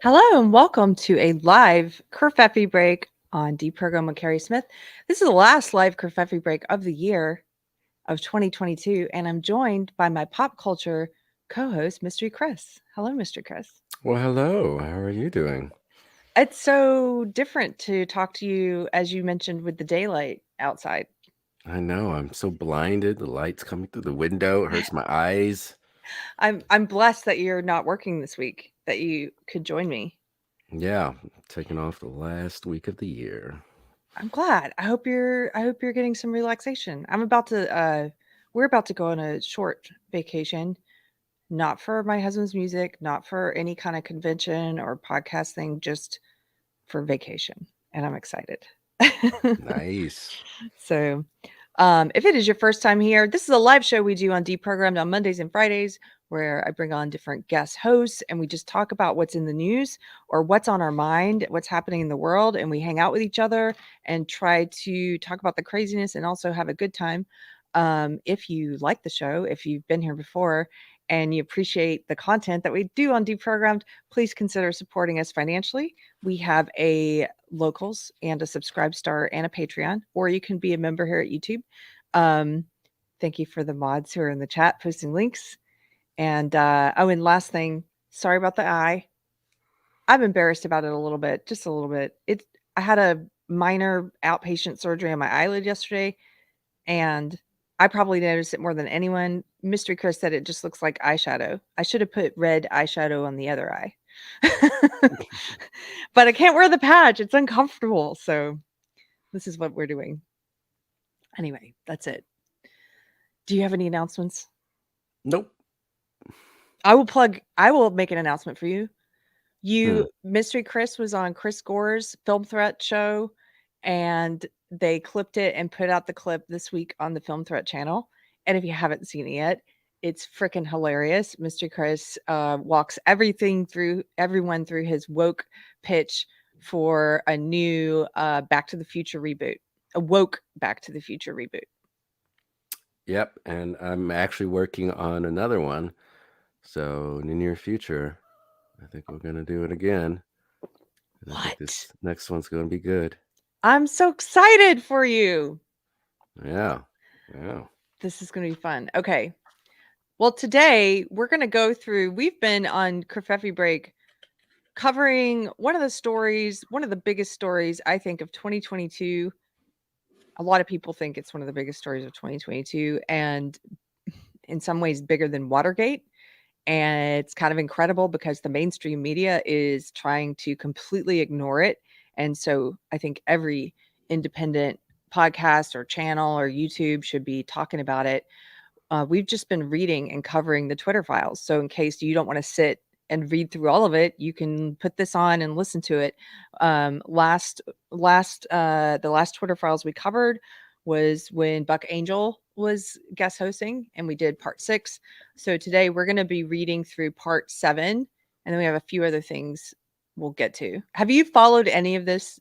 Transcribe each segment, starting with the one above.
Hello and welcome to a live Kerfefe break on Deprogram with Keri Smith. This is the last live Kerfefe break of the year of 2022, and I'm joined by my pop culture co-host, Mystery Chris. Hello, Mr. Chris. Well, hello. How are you doing? It's so different to talk to you, as you mentioned, with the daylight outside. I know I'm so blinded. The light's coming through the window. It hurts my eyes. I'm blessed that you're not working this week, that you could join me. Yeah, taking off the last week of the year. I'm glad. I hope you're getting some relaxation. We're about to go on a short vacation, not for my husband's music, not for any kind of convention or podcast thing, just for vacation. And I'm excited. Nice. So, if it is your first time here, this is a live show we do on Deprogrammed on Mondays and Fridays, where I bring on different guest hosts and we just talk about what's in the news or what's on our mind, what's happening in the world, and we hang out with each other and try to talk about the craziness and also have a good time. If you like the show, if you've been here before and you appreciate the content that we do on Deprogrammed, please consider supporting us financially. We have a locals and a subscribe star and a Patreon, or you can be a member here at YouTube. Um, thank you for the mods who are in the chat posting links. And and last thing, sorry about the eye. I'm embarrassed about it a little bit, just a little bit. I had a minor outpatient surgery on my eyelid yesterday, and I probably noticed it more than anyone. Mystery Chris said it just looks like eyeshadow. I should have put red eyeshadow on the other eye. But I can't wear the patch. It's uncomfortable. So this is what we're doing. Anyway, that's it. Do you have any announcements? Nope. I will make an announcement for you. Hmm. Mystery Chris was on Chris Gore's Film Threat show, and they clipped it and put out the clip this week on the Film Threat channel. And if you haven't seen it yet, it's freaking hilarious. Mystery Chris walks everyone through his woke pitch for a new Back to the Future reboot, a woke Back to the Future reboot. Yep. And I'm actually working on another one. So in the near future, I think we're gonna do it again. And I think What? this next one's gonna be good. I'm so excited for you. Yeah. Yeah. This is going to be fun. Okay. Well, today we're going to go through, we've been on Kerfefe Break covering one of the biggest stories, I think, of 2022. A lot of people think it's one of the biggest stories of 2022, and in some ways bigger than Watergate. And it's kind of incredible because the mainstream media is trying to completely ignore it. And so I think every independent podcast or channel or YouTube should be talking about it. We've just been reading and covering the Twitter files. So in case you don't want to sit and read through all of it, you can put this on and listen to it. The last Twitter files we covered was when Buck Angel was guest hosting, and we did part 6. So today we're going to be reading through part 7, and then we have a few other things we'll get to. Have you followed any of this,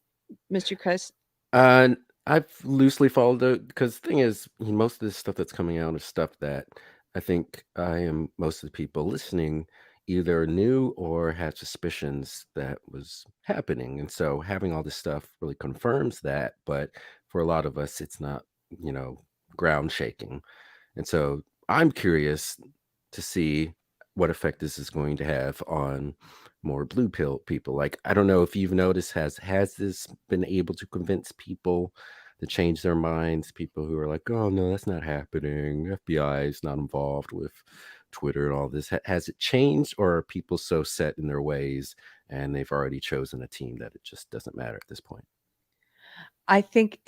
Mr. Chris? Uh, I've loosely followed it because the thing is, most of this stuff that's coming out is stuff that I think I am most of the people listening either knew or had suspicions that was happening. And so having all this stuff really confirms that. But for a lot of us, it's not, you know, ground shaking. And so I'm curious to see what effect this is going to have on more blue pill people. Like, I don't know if you've noticed, has this been able to convince people to change their minds? People who are like, oh no, that's not happening. FBI is not involved with Twitter and all this. Has it changed, or are people so set in their ways and they've already chosen a team that it just doesn't matter at this point? I think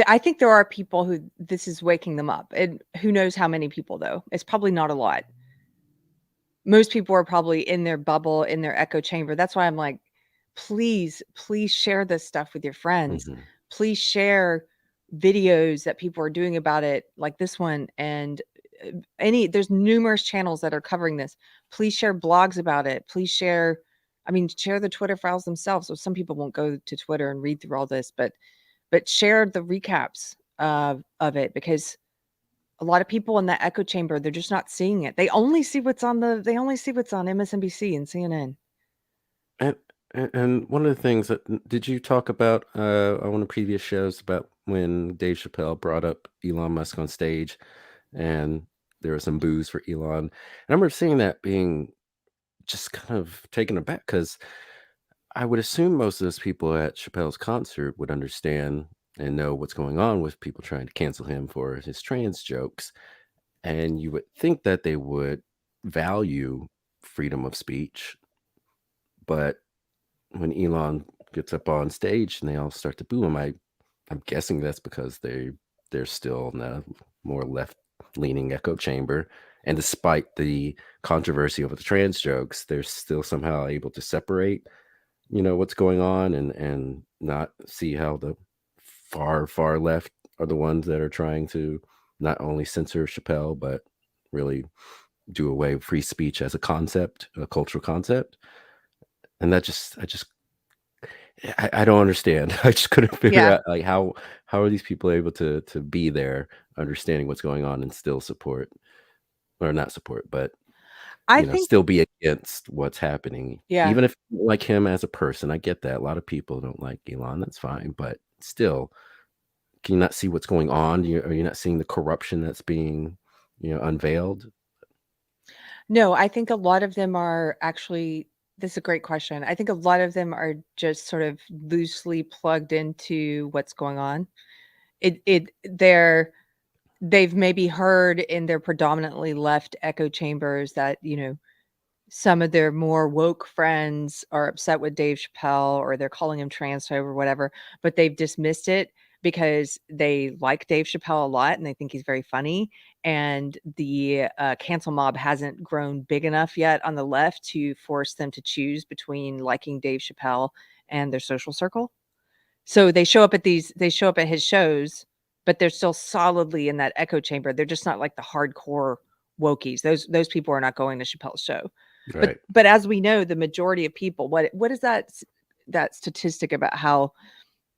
I think there are people who this is waking them up, and who knows how many people, though. It's probably not a lot. Most people are probably in their bubble, in their echo chamber. That's why I'm like, please, please share this stuff with your friends. Hmm. Please share videos that people are doing about it, like this one, and there's numerous channels that are covering this. Please share blogs about it. Please share, I mean, share the Twitter files themselves. So some people won't go to Twitter and read through all this, but share the recaps of it, because a lot of people in that echo chamber, they're just not seeing it. They only see what's on MSNBC and CNN. And and one of the things that did you talk about on one of the previous shows about when Dave Chappelle brought up Elon Musk on stage and there was some boos for Elon. And I remember seeing that being just kind of taken aback because I would assume most of those people at Chappelle's concert would understand and know what's going on with people trying to cancel him for his trans jokes. And you would think that they would value freedom of speech, but when Elon gets up on stage and they all start to boo him, I'm guessing that's because they're still in a more left leaning echo chamber. And despite the controversy over the trans jokes, they're still somehow able to separate, what's going on and not see how the far left are the ones that are trying to not only censor Chappelle, but really do away with free speech as a concept, a cultural concept. And that just I just I don't understand. I just couldn't figure Yeah. out like how are these people able to be there, understanding what's going on and still support or not support, but I think still be against what's happening. yeah. Even if you don't like him as a person, I get that. A lot of people don't like Elon, that's fine, but still, can you not see what's going on? Are you not seeing the corruption that's being, unveiled? No, I think a lot of them are actually this is a great question. I think a lot of them are just sort of loosely plugged into what's going on. They've maybe heard in their predominantly left echo chambers that, some of their more woke friends are upset with Dave Chappelle or they're calling him transphobe or whatever, but they've dismissed it because they like Dave Chappelle a lot and they think he's very funny. And the cancel mob hasn't grown big enough yet on the left to force them to choose between liking Dave Chappelle and their social circle. So they show up at his shows, but they're still solidly in that echo chamber. They're just not like the hardcore wokies. Those people are not going to Chappelle's show. Right. But as we know, the majority of people, what is that statistic about how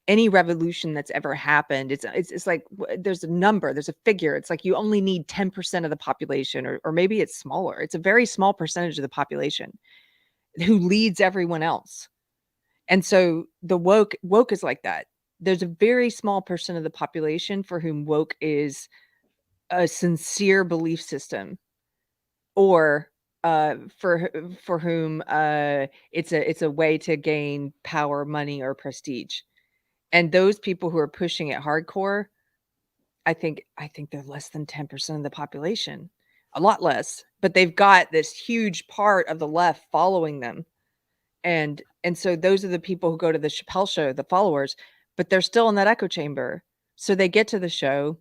any revolution that's ever happened, it's like there's a number, there's a figure. It's like you only need 10% of the population, or maybe it's smaller. It's a very small percentage of the population who leads everyone else. And so the woke is like that. There's a very small percent of the population for whom woke is a sincere belief system, or for whom it's a way to gain power, money, or prestige. And those people who are pushing it hardcore, I think they're less than 10% of the population, a lot less, but they've got this huge part of the left following them. And so those are the people who go to the Chappelle show, the followers, but they're still in that echo chamber. So they get to the show,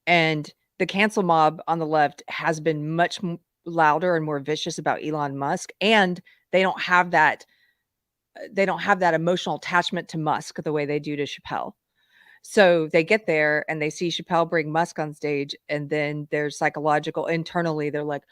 and the cancel mob on the left has been much louder and more vicious about Elon Musk, and they don't have that they don't have that emotional attachment to Musk the way they do to Chappelle. So they get there and they see Chappelle bring Musk on stage, and then there's psychological internally, they're like,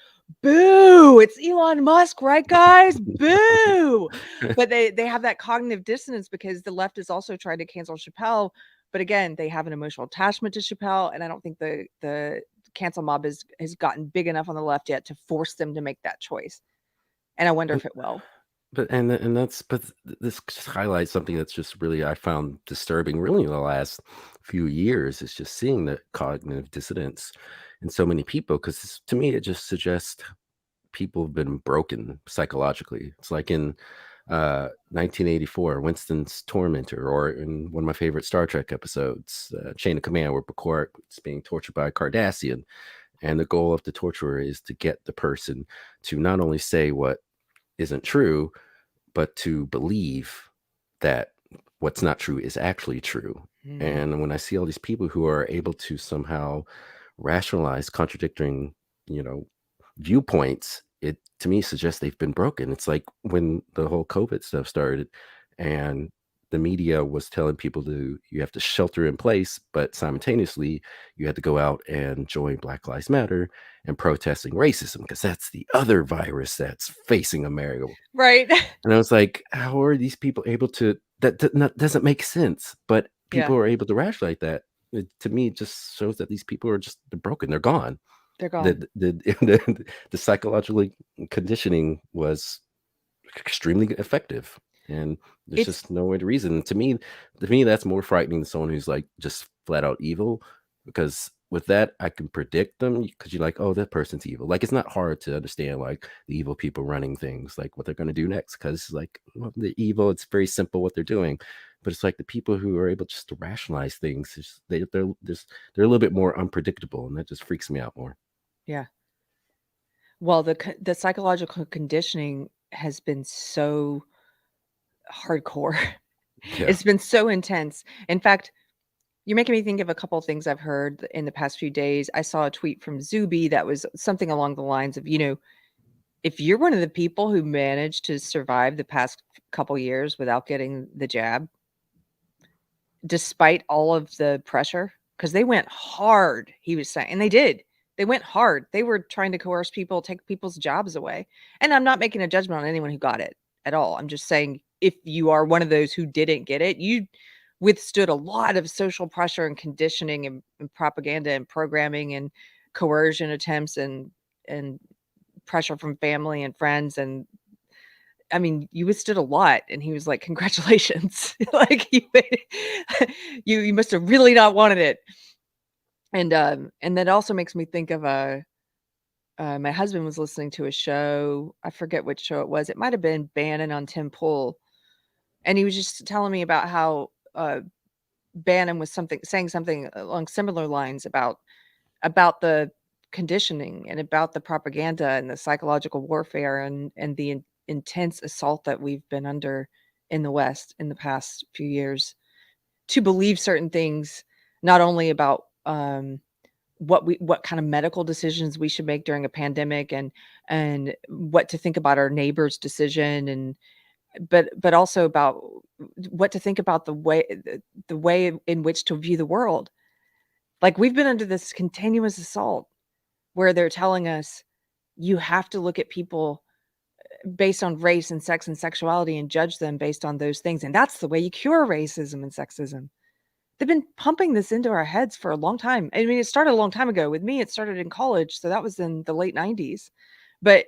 "Boo! It's Elon Musk, right, guys? Boo!" But they have that cognitive dissonance because the left is also trying to cancel Chappelle, but again, they have an emotional attachment to Chappelle, and I don't think the cancel mob has gotten big enough on the left yet to force them to make that choice. And I wonder if it will. But this just highlights something that's just really I found disturbing really in the last few years is just seeing the cognitive dissonance in so many people because to me it just suggests people have been broken psychologically. It's like in 1984, Winston's Tormentor, or in one of my favorite Star Trek episodes, Chain of Command, where Picard is being tortured by a Cardassian, and the goal of the torturer is to get the person to not only say what isn't true, but to believe that what's not true is actually true. Mm. And when I see all these people who are able to somehow rationalize contradicting, you know, viewpoints, it to me suggests they've been broken. It's like when the whole COVID stuff started and the media was telling people to you have to shelter in place, but simultaneously you had to go out and join Black Lives Matter and protesting racism because that's the other virus that's facing America. Right. And I was like, how are these people able to that doesn't make sense, but Yeah, people are able to rationalize that. To me, it just shows that these people are just they're broken. They're gone. they're gone. The psychological conditioning was extremely effective. And there's It's just no way to reason. To me, that's more frightening than someone who's like just flat out evil. Because with that, I can predict them because you're like, oh, that person's evil. Like it's not hard to understand like the evil people running things, like what they're going to do next. Because like well, they're evil. It's very simple what they're doing. But it's like the people who are able just to rationalize things, they're a little bit more unpredictable, and that just freaks me out more. yeah. Well, the psychological conditioning has been so hardcore. Yeah. It's been so intense. In fact, you're making me think of a couple of things I've heard in the past few days. I saw a tweet from Zuby that was something along the lines of, if you're one of the people who managed to survive the past couple years without getting the jab, despite all of the pressure, because they went hard, he was saying, and they did. They went hard. They were trying to coerce people, take people's jobs away. And I'm not making a judgment on anyone who got it at all. I'm just saying if you are one of those who didn't get it, you withstood a lot of social pressure and conditioning and propaganda and programming and coercion attempts and pressure from family and friends. And I mean, you withstood a lot. And he was like, congratulations. Like you must have really not wanted it. And that also makes me think of my husband was listening to a show. I forget which show it was. It might have been Bannon on Tim Pool. And he was just telling me about how Bannon was saying something along similar lines about the conditioning and about the propaganda and the psychological warfare and the intense assault that we've been under in the West in the past few years to believe certain things, not only about what kind of medical decisions we should make during a pandemic and what to think about our neighbor's decision and but also about what to think about the way in which to view the world. Like we've been under this continuous assault where they're telling us you have to look at people based on race and sex and sexuality and judge them based on those things, and that's the way you cure racism and sexism. They've been pumping this into our heads for a long time. I mean, it started a long time ago. With me, it started in college, so that was in the late 90s. But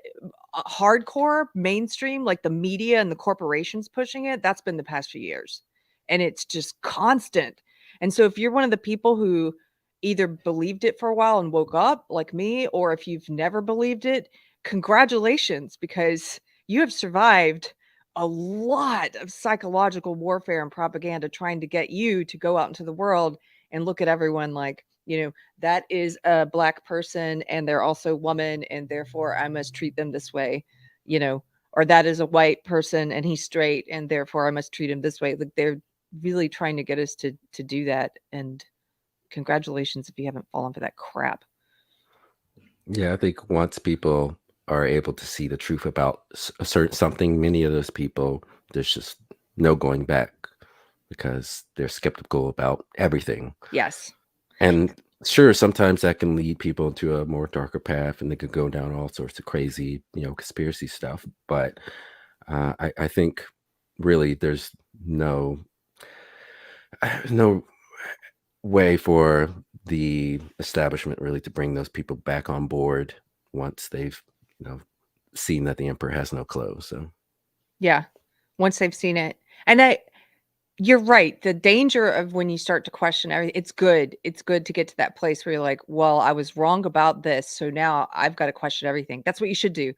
hardcore mainstream, like the media and the corporations pushing it, that's been the past few years. And it's just constant. And so if you're one of the people who either believed it for a while and woke up like me, or if you've never believed it, congratulations, because you have survived a lot of psychological warfare and propaganda trying to get you to go out into the world and look at everyone like, that is a black person and they're also woman and therefore I must treat them this way, you know, or that is a white person and he's straight and therefore I must treat him this way. Like they're really trying to get us to do that. And congratulations if you haven't fallen for that crap. Yeah, I think once people are able to see the truth about a certain something, many of those people, there's just no going back because they're skeptical about everything. Yes. And sure, sometimes that can lead people into a more darker path and they could go down all sorts of crazy, conspiracy stuff. But I think really there's no no way for the establishment really to bring those people back on board once they've you know seen that the emperor has no clothes. So Yeah. Once they've seen it. And you're right. The danger of when you start to question everything, it's good. It's good to get to that place where you're like, well, I was wrong about this. So now I've got to question everything. That's what you should do.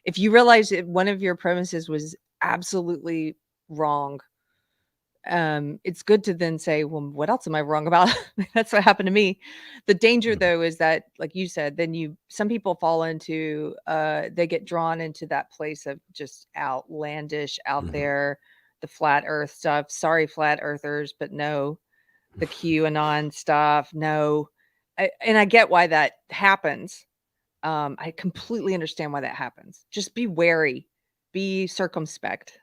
If you realize that one of your premises was absolutely wrong, it's good to then say, well, what else am I wrong about? That's what happened to me. The danger mhm, though is that, like you said, then some people fall into they get drawn into that place of just outlandish out mhm. there, the flat earth stuff. Sorry, flat earthers, but no, the QAnon stuff, no. And I get why that happens. I completely understand why that happens. Just be wary, be circumspect,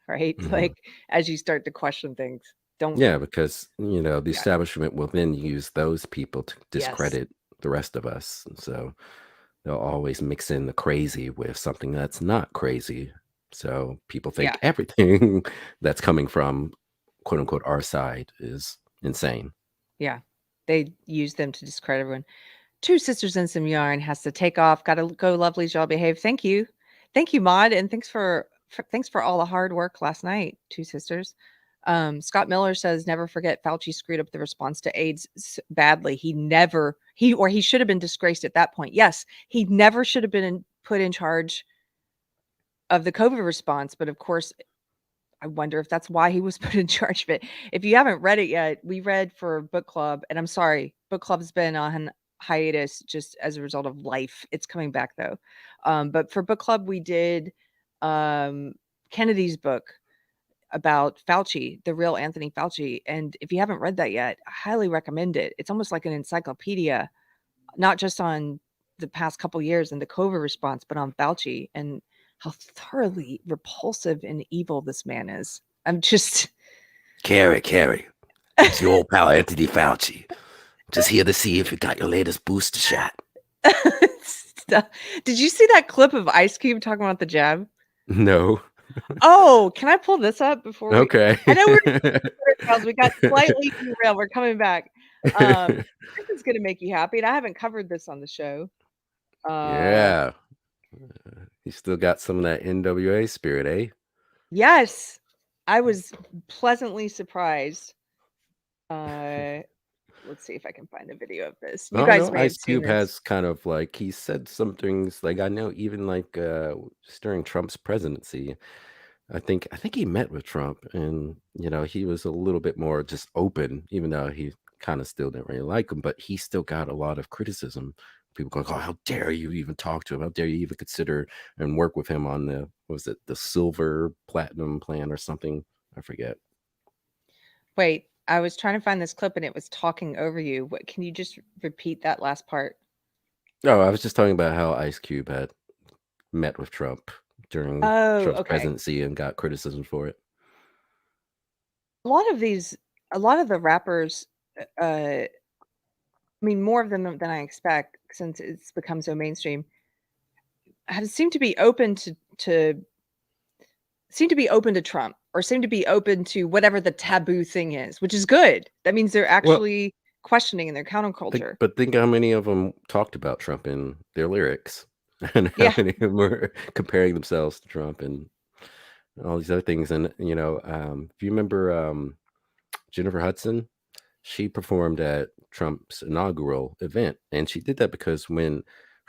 right? Mhm. Like as you start to question things, don't. Yeah, because the Yeah. establishment will then use those people to Yes. discredit the rest of us. And so they'll always mix in the crazy with something that's not crazy. So people think Yeah. everything that's coming from quote unquote our side is insane. Yeah. They use them to discredit everyone. Two sisters and some yarn has to take off. Got to go, lovelies. Y'all behave. Thank you, Maud, and thanks Thanks for all the hard work last night, two sisters. Scott Miller says, never forget Fauci screwed up the response to AIDS badly. He should have been disgraced at that point. Yes, he never should have been put in charge of the COVID response. But of course, I wonder if that's why he was put in charge of it. If you haven't read it yet, we read for book club, and I'm sorry, book club's been on hiatus just as a result of life. It's coming back though. But for book club, we did Kennedy's book about Fauci, the real Anthony Fauci. And if you haven't read that yet, I highly recommend it. It's almost like an encyclopedia, not just on the past couple years and the COVID response, but on Fauci and how thoroughly repulsive and evil this man is. I'm just Keri, it's your old pal Anthony Fauci. Just here to see if you got your latest booster shot. Did you see that clip of Ice Cube talking about the jab? No. Oh, can I pull this up before Okay. I know we got slightly derailed. We're coming back. This is gonna make you happy, and I haven't covered this on the show. Yeah. You still got some of that NWA spirit, eh? Yes, I was pleasantly surprised. Let's see if I can find a video of this. You guys No, may have Ice seen Cube this. has kind of like he said some things like I know even like just during Trump's presidency. I think he met with Trump and he was a little bit more just open, even though he kind of still didn't really like him, but he still got a lot of criticism. People going, "Oh, how dare you even talk to him? How dare you even consider and work with him on the what was it, the silver platinum plan or something? I forget." Wait, I was trying to find this clip and it was talking over you. What can you just repeat that last part? Oh, I was just talking about how Ice Cube had met with Trump during Oh, Trump's okay. presidency and got criticism for it. A lot of the rappers, I mean, more of them than I expect since it's become so mainstream, have seemed to be open to seem to be open to Trump or seem to be open to whatever the taboo thing is, which is good. That means they're Well, actually questioning in their counterculture. but think how many of them talked about Trump in their lyrics, and how Yeah. many of them were comparing themselves to Trump and all these other things. And if you remember Jennifer Hudson, she performed at Trump's inaugural event, and she did that because when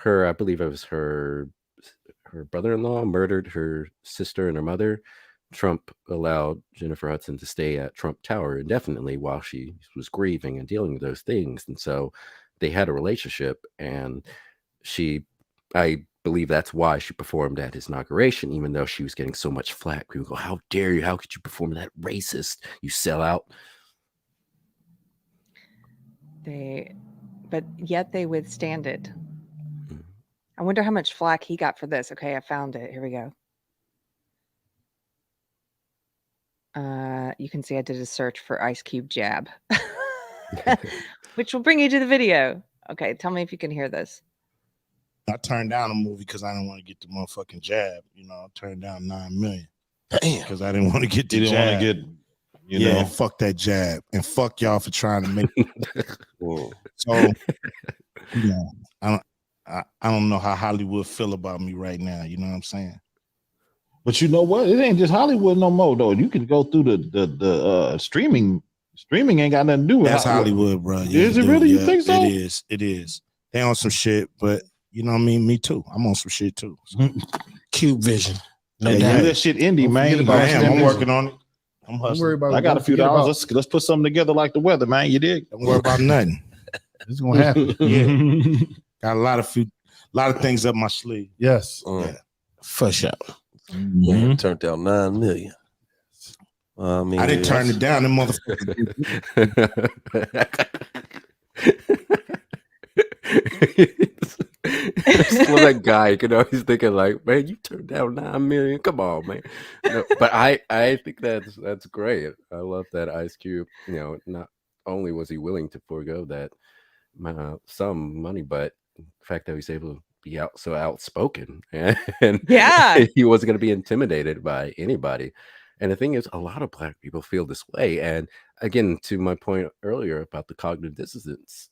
I believe it was her brother-in-law murdered her sister and her mother, Trump allowed Jennifer Hudson to stay at Trump Tower indefinitely while she was grieving and dealing with those things. And so they had a relationship, and I believe that's why she performed at his inauguration, even though she was getting so much flack. People go, "How dare you? How could you perform that? Racist, you sell out." But yet they withstand it. Mm. I wonder how much flack he got for this. Okay, I found it. Here we go. You can see I did a search for Ice Cube jab, which will bring you to the video. Okay, tell me if you can hear this. I turned down a movie because I didn't want to get the motherfucking jab. I turned down $9 million. Damn. Because I didn't want to get the You didn't jab. want to get, fuck that jab. And fuck y'all for trying to make it. Well, So, I don't know how Hollywood feel about me right now. You know what I'm saying? but you know what? It ain't just Hollywood no more though. You can go through the streaming. Streaming ain't got nothing to do with That's Hollywood, bro. Is it really? You think so? It is. It is. They on some shit, but you know what I mean? Me too. I'm on some shit too. So. Cube Vision. Yeah, that shit indie, Don't man. forget about him. I'm working on it. I'm Don't hustling. worry about it. I got a Don't few forget dollars. about- Let's put something together like the weather, man. You dig? Don't worry about nothing. It's gonna happen. Yeah. Got a lot of things up my sleeve. Yes. Yeah. For sure. Mhm. Turned down $9 million. I mean, I didn't turn it down. Them motherfuckers. Still that guy, he's thinking like, "Man, you turned down $9 million. Come on, man." But I think that's great. I love that Ice Cube. Not only was he willing to forego that some money, but the fact that he's able to be so outspoken and Yeah. he wasn't going to be intimidated by anybody. And the thing is, a lot of Black people feel this way. And again, to my point earlier about the cognitive dissonance,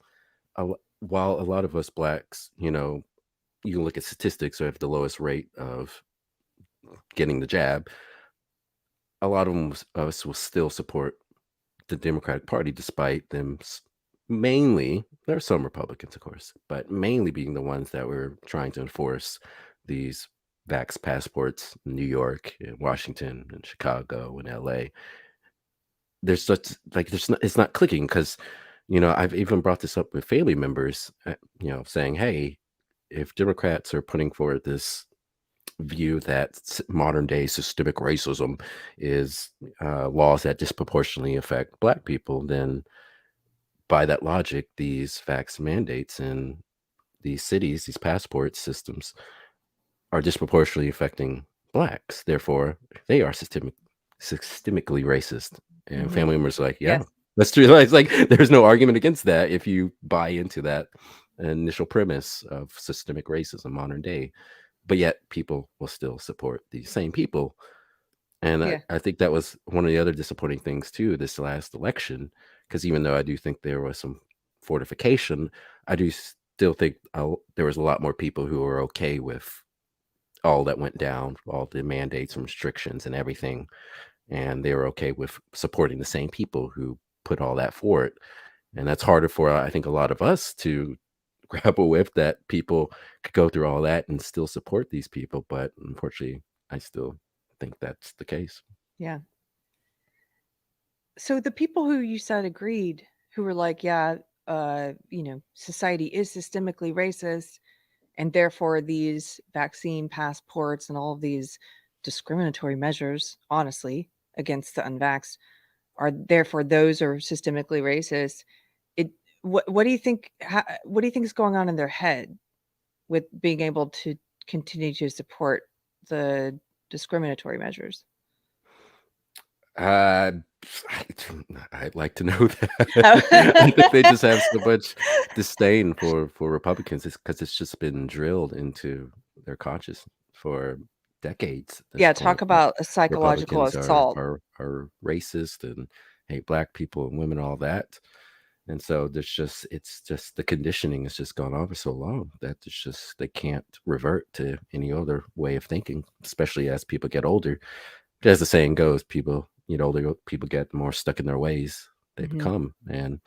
while a lot of us Blacks, you can look at statistics, we have the lowest rate of getting the jab, a lot of us will still support the Democratic Party, despite them mainly, there are some Republicans, of course, but mainly being the ones that were trying to enforce these vax passports in New York, in Washington, and Chicago, and LA. There's such it's not clicking because, I've even brought this up with family members, saying, hey, if Democrats are putting forward this view that modern day systemic racism is laws that disproportionately affect Black people, then by that logic, these vax mandates in these cities, these passport systems, are disproportionately affecting Blacks. Therefore, they are systemically racist. And Mhm. family members are like, yeah, Yes. that's true. It's like there's no argument against that if you buy into that initial premise of systemic racism modern day. But yet people will still support these same people. And Yeah. I think that was one of the other disappointing things too, this last election, because even though I do think there was some fortification, I do still think there was a lot more people who were okay with all that went down, all the mandates and restrictions and everything. And they were okay with supporting the same people who put all that forward. And that's harder for, I think, a lot of us to grapple with, that people could go through all that and still support these people. But unfortunately, I still think that's the case. Yeah. So the people who you said agreed, who were like, yeah, society is systemically racist, and therefore these vaccine passports and all of these discriminatory measures, honestly, against the unvaxxed are therefore those are systemically racist. It what do you think what do you think is going on in their head with being able to continue to support the discriminatory measures? Uh, I'd like to know Oh. that. I think they just have so much disdain for Republicans. It's because it's just been drilled into their conscious for decades at this Yeah, point, talk that about a psychological Republicans assault. are racist and hate Black people and women, all that. And so it's just the conditioning has just gone on for so long that it's just they can't revert to any other way of thinking, especially as people get older. As the saying goes, people, older people get more stuck in their ways they Mhm. become. And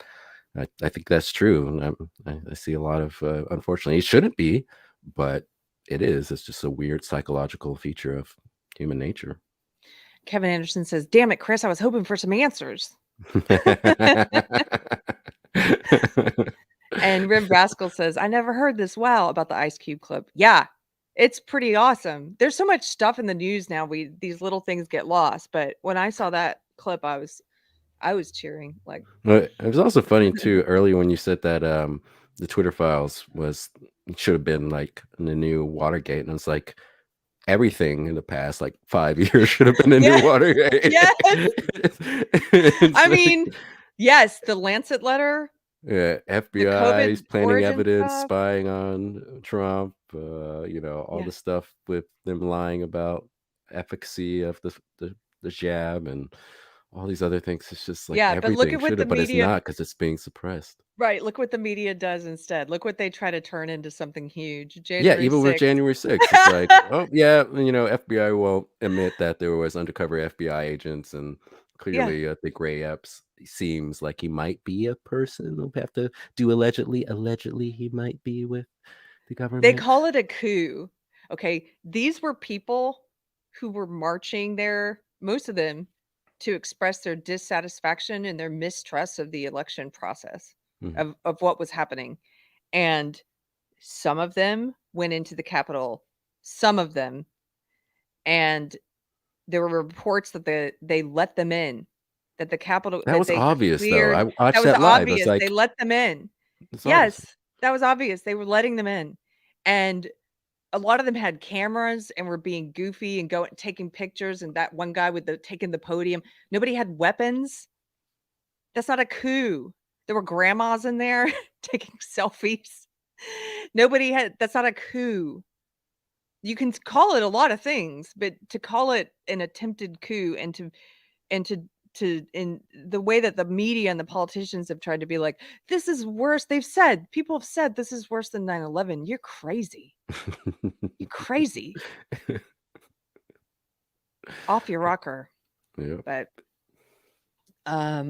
I think that's true. And I see a lot of, unfortunately, it shouldn't be, but it is. It's just a weird psychological feature of human nature. Kevin Anderson says, "Damn it, Chris, I was hoping for some answers." And Rib Rascal says, "I never heard this wow about the Ice Cube clip." Yeah, it's pretty awesome. There's so much stuff in the news now. These little things get lost. But when I saw that clip, I was cheering. Like, But it was also funny too earlier when you said that the Twitter files should have been like in the new Watergate, and it's like everything in the past like 5 years should have been a new yeah, Watergate. yes. It's I like, mean, yes, the Lancet letter, yeah, the FBI is COVID planting origin evidence, stuff. spying on Trump, all Yeah, the stuff with them lying about efficacy of the jab and all these other things. It's just like yeah. But look everything at what should the have, but it's media. not because it's being suppressed. Right. Look what the media does instead. Look what they try to turn into something huge. Yeah, January even with 6th. January 6th, it's like, oh yeah, FBI won't admit that there was undercover FBI agents, and Yeah. clearly, I think Ray Epps seems like he might be a person who have to do allegedly. Allegedly, he might be with the They government. call it a coup. Okay. These were people who were marching there, most of them, to express their dissatisfaction and their mistrust of the election process, Mhm. of what was happening. And some of them went into the Capitol, some of them, and there were reports that they let them in, that the Capitol That that was they obvious, though. cleared. I That watched was that live. I was obvious. They like, let them in. it's obvious. Yes, that was obvious. They were letting them in. And a lot of them had cameras and were being goofy and going taking pictures, and that one guy with the taking the podium, nobody had weapons. That's not a coup. There were grandmas in there taking selfies. Nobody had that's not a coup. You can call it a lot of things, but to call it an attempted coup and to in the way that the media and the politicians have tried to be like, "This is worse." People have said this is worse than 9/11. You're crazy. You're crazy. Off your rocker. Yeah. But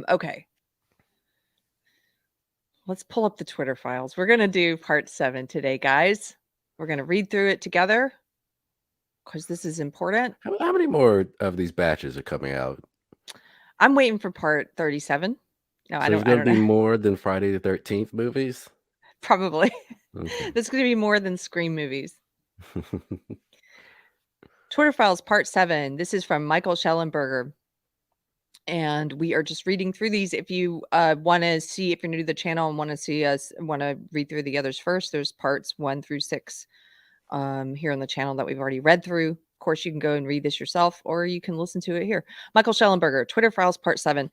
okay. Let's pull up the Twitter files. We're gonna do part 7 today, guys. We're gonna read through it together because this is important. How many more of these batches are coming out? I'm waiting for part 37. No, So I there's don't going to be know. more than Friday the 13th movies? Probably. Okay. There's gonna be more than Scream movies. Twitter files part 7. This is from Michael Schellenberger. And we are just reading through these. If you want to see, if you're new to the channel and want to see us, want to read through the others first, there's parts 1 through 6 here on the channel that we've already read through. Of course, you can go and read this yourself, or you can listen to it here. Michael Schellenberger, Twitter files part 7.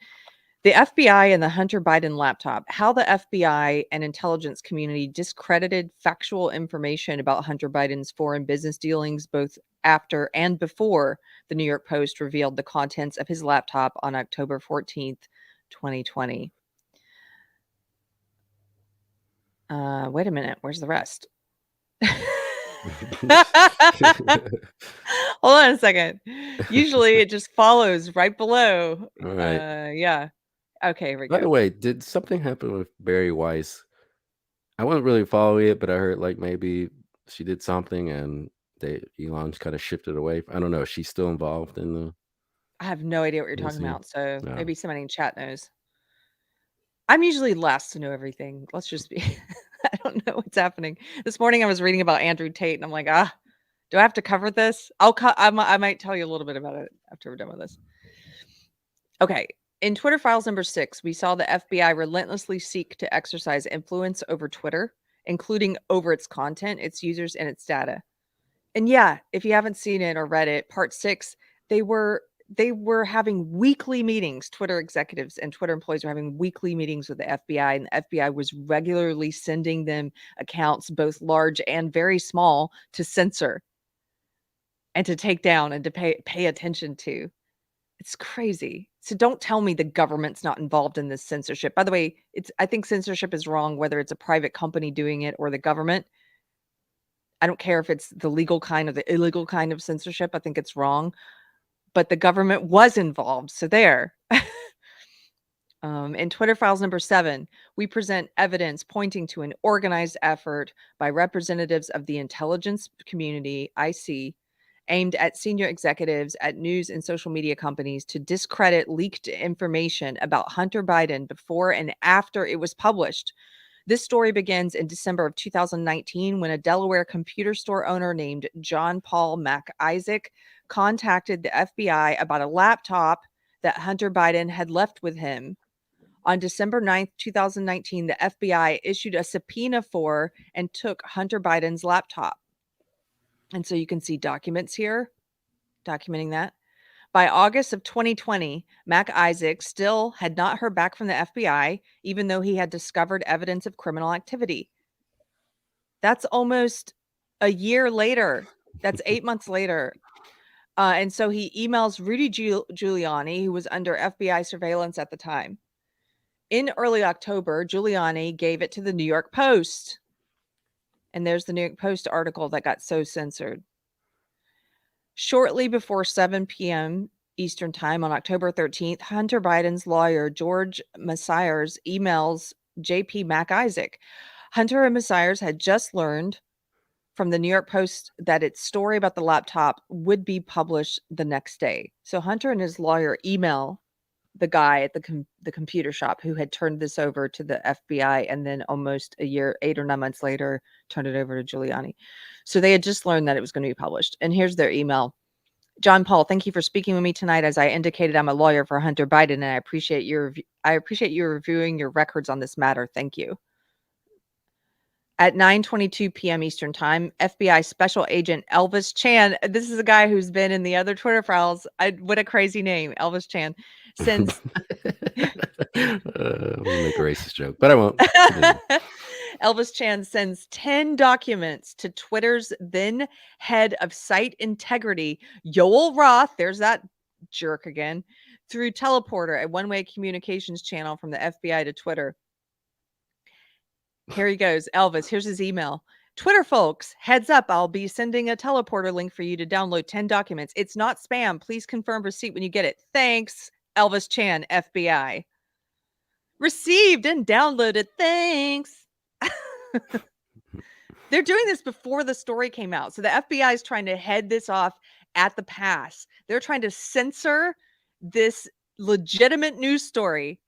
The FBI and the Hunter Biden laptop, how the FBI and intelligence community discredited factual information about Hunter Biden's foreign business dealings, both after and before the New York Post revealed the contents of his laptop on October 14th, 2020. Wait a minute. Where's the rest? Hold on a second. Usually it just follows right below. All right. Yeah. Okay, here we By go. the way, did something happen with Barry Weiss? I wasn't really following it, but I heard like maybe she did something and Elon's kind of shifted away. I don't know. Is she still involved in the I have no idea what you're talking he? about, so No. maybe somebody in chat knows. I'm usually last to know everything. Let's just be I don't know what's happening. This morning I was reading about Andrew Tate and I'm like, do I have to cover this? I might tell you a little bit about it after we're done with this. Okay. In Twitter files number 6, we saw the FBI relentlessly seek to exercise influence over Twitter, including over its content, its users, and its data. And yeah, if you haven't seen it or read it, part 6, they were having weekly meetings. Twitter executives and Twitter employees were having weekly meetings with the FBI, and the FBI was regularly sending them accounts, both large and very small, to censor and to take down and to pay attention to. It's crazy. So don't tell me the government's not involved in this censorship. By the way, I think censorship is wrong, whether it's a private company doing it or the government. I don't care if it's the legal kind or the illegal kind of censorship. I think it's wrong. But the government was involved. So there. In Twitter files number 7, we present evidence pointing to an organized effort by representatives of the intelligence community, IC, aimed at senior executives at news and social media companies to discredit leaked information about Hunter Biden before and after it was published. This story begins in December of 2019 when a Delaware computer store owner named John Paul Mac Isaac contacted the FBI about a laptop that Hunter Biden had left with him. On December 9th, 2019, the FBI issued a subpoena for and took Hunter Biden's laptop. And so you can see documents here documenting that. By August of 2020, Mac Isaac still had not heard back from the FBI, even though he had discovered evidence of criminal activity. That's almost a year later. That's 8 months later. And so he emails Rudy Giuliani, who was under FBI surveillance at the time. In early October, Giuliani gave it to the New York Post. And there's the New York Post article that got so censored. Shortly before 7 p.m. Eastern Time on October 13th, Hunter Biden's lawyer, George Messiers, emails JP Mac Isaac. Hunter and Messiers had just learned from the New York Post that its story about the laptop would be published the next day. So Hunter and his lawyer email the guy at the computer shop who had turned this over to the FBI and then almost a year, 8 or 9 months later, turned it over to Giuliani. So they had just learned that it was going to be published. And here's their email. John Paul, thank you for speaking with me tonight. As I indicated, I'm a lawyer for Hunter Biden, and I appreciate you reviewing your records on this matter. Thank you. At 9:22 p.m. Eastern Time, FBI Special Agent Elvis Chan, this is a guy who's been in the other Twitter files. What a crazy name, Elvis Chan, sends I'm gonna make a racist joke, but I won't. Elvis Chan sends 10 documents to Twitter's then head of site integrity, Yoel Roth, there's that jerk again, through Teleporter, a one-way communications channel from the FBI to Twitter. Here he goes. Elvis, here's his email. Twitter folks, heads up, I'll be sending a teleporter link for you to download 10 documents. It's not spam. Please confirm receipt when you get it. Thanks, Elvis Chan, FBI. Received and downloaded. Thanks. They're doing this before the story came out. So the FBI is trying to head this off at the pass. They're trying to censor this legitimate news story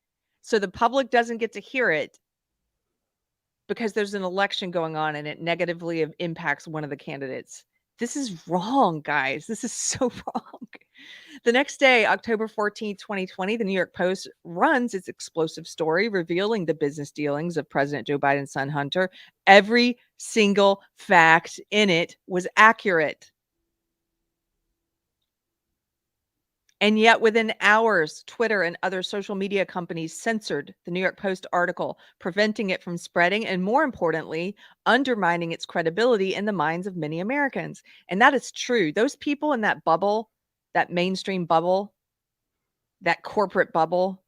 so the public doesn't get to hear it because there's an election going on and it negatively impacts one of the candidates. This is wrong, guys. This is so wrong. The next day, October 14th, 2020, the New York Post runs its explosive story revealing the business dealings of President Joe Biden's son, Hunter. Every single fact in it was accurate. And yet, within hours, Twitter and other social media companies censored the New York Post article, preventing it from spreading and, more importantly, undermining its credibility in the minds of many Americans. And that is true. Those people in that bubble, that mainstream bubble, that corporate bubble,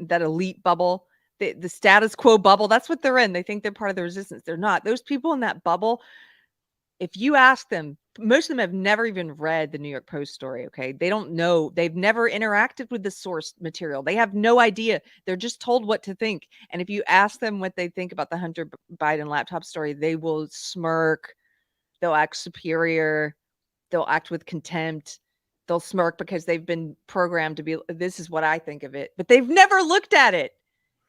that elite bubble, the status quo bubble, that's what they're in. They think they're part of the resistance. They're not. Those people in that bubble, if you ask them, most of them have never even read the New York Post story, okay? They don't know. They've never interacted with the source material. They have no idea. They're just told what to think. And if you ask them what they think about the Hunter Biden laptop story, they will smirk. They'll act superior. They'll act with contempt. They'll smirk because they've been programmed to be, this is what I think of it. But they've never looked at it.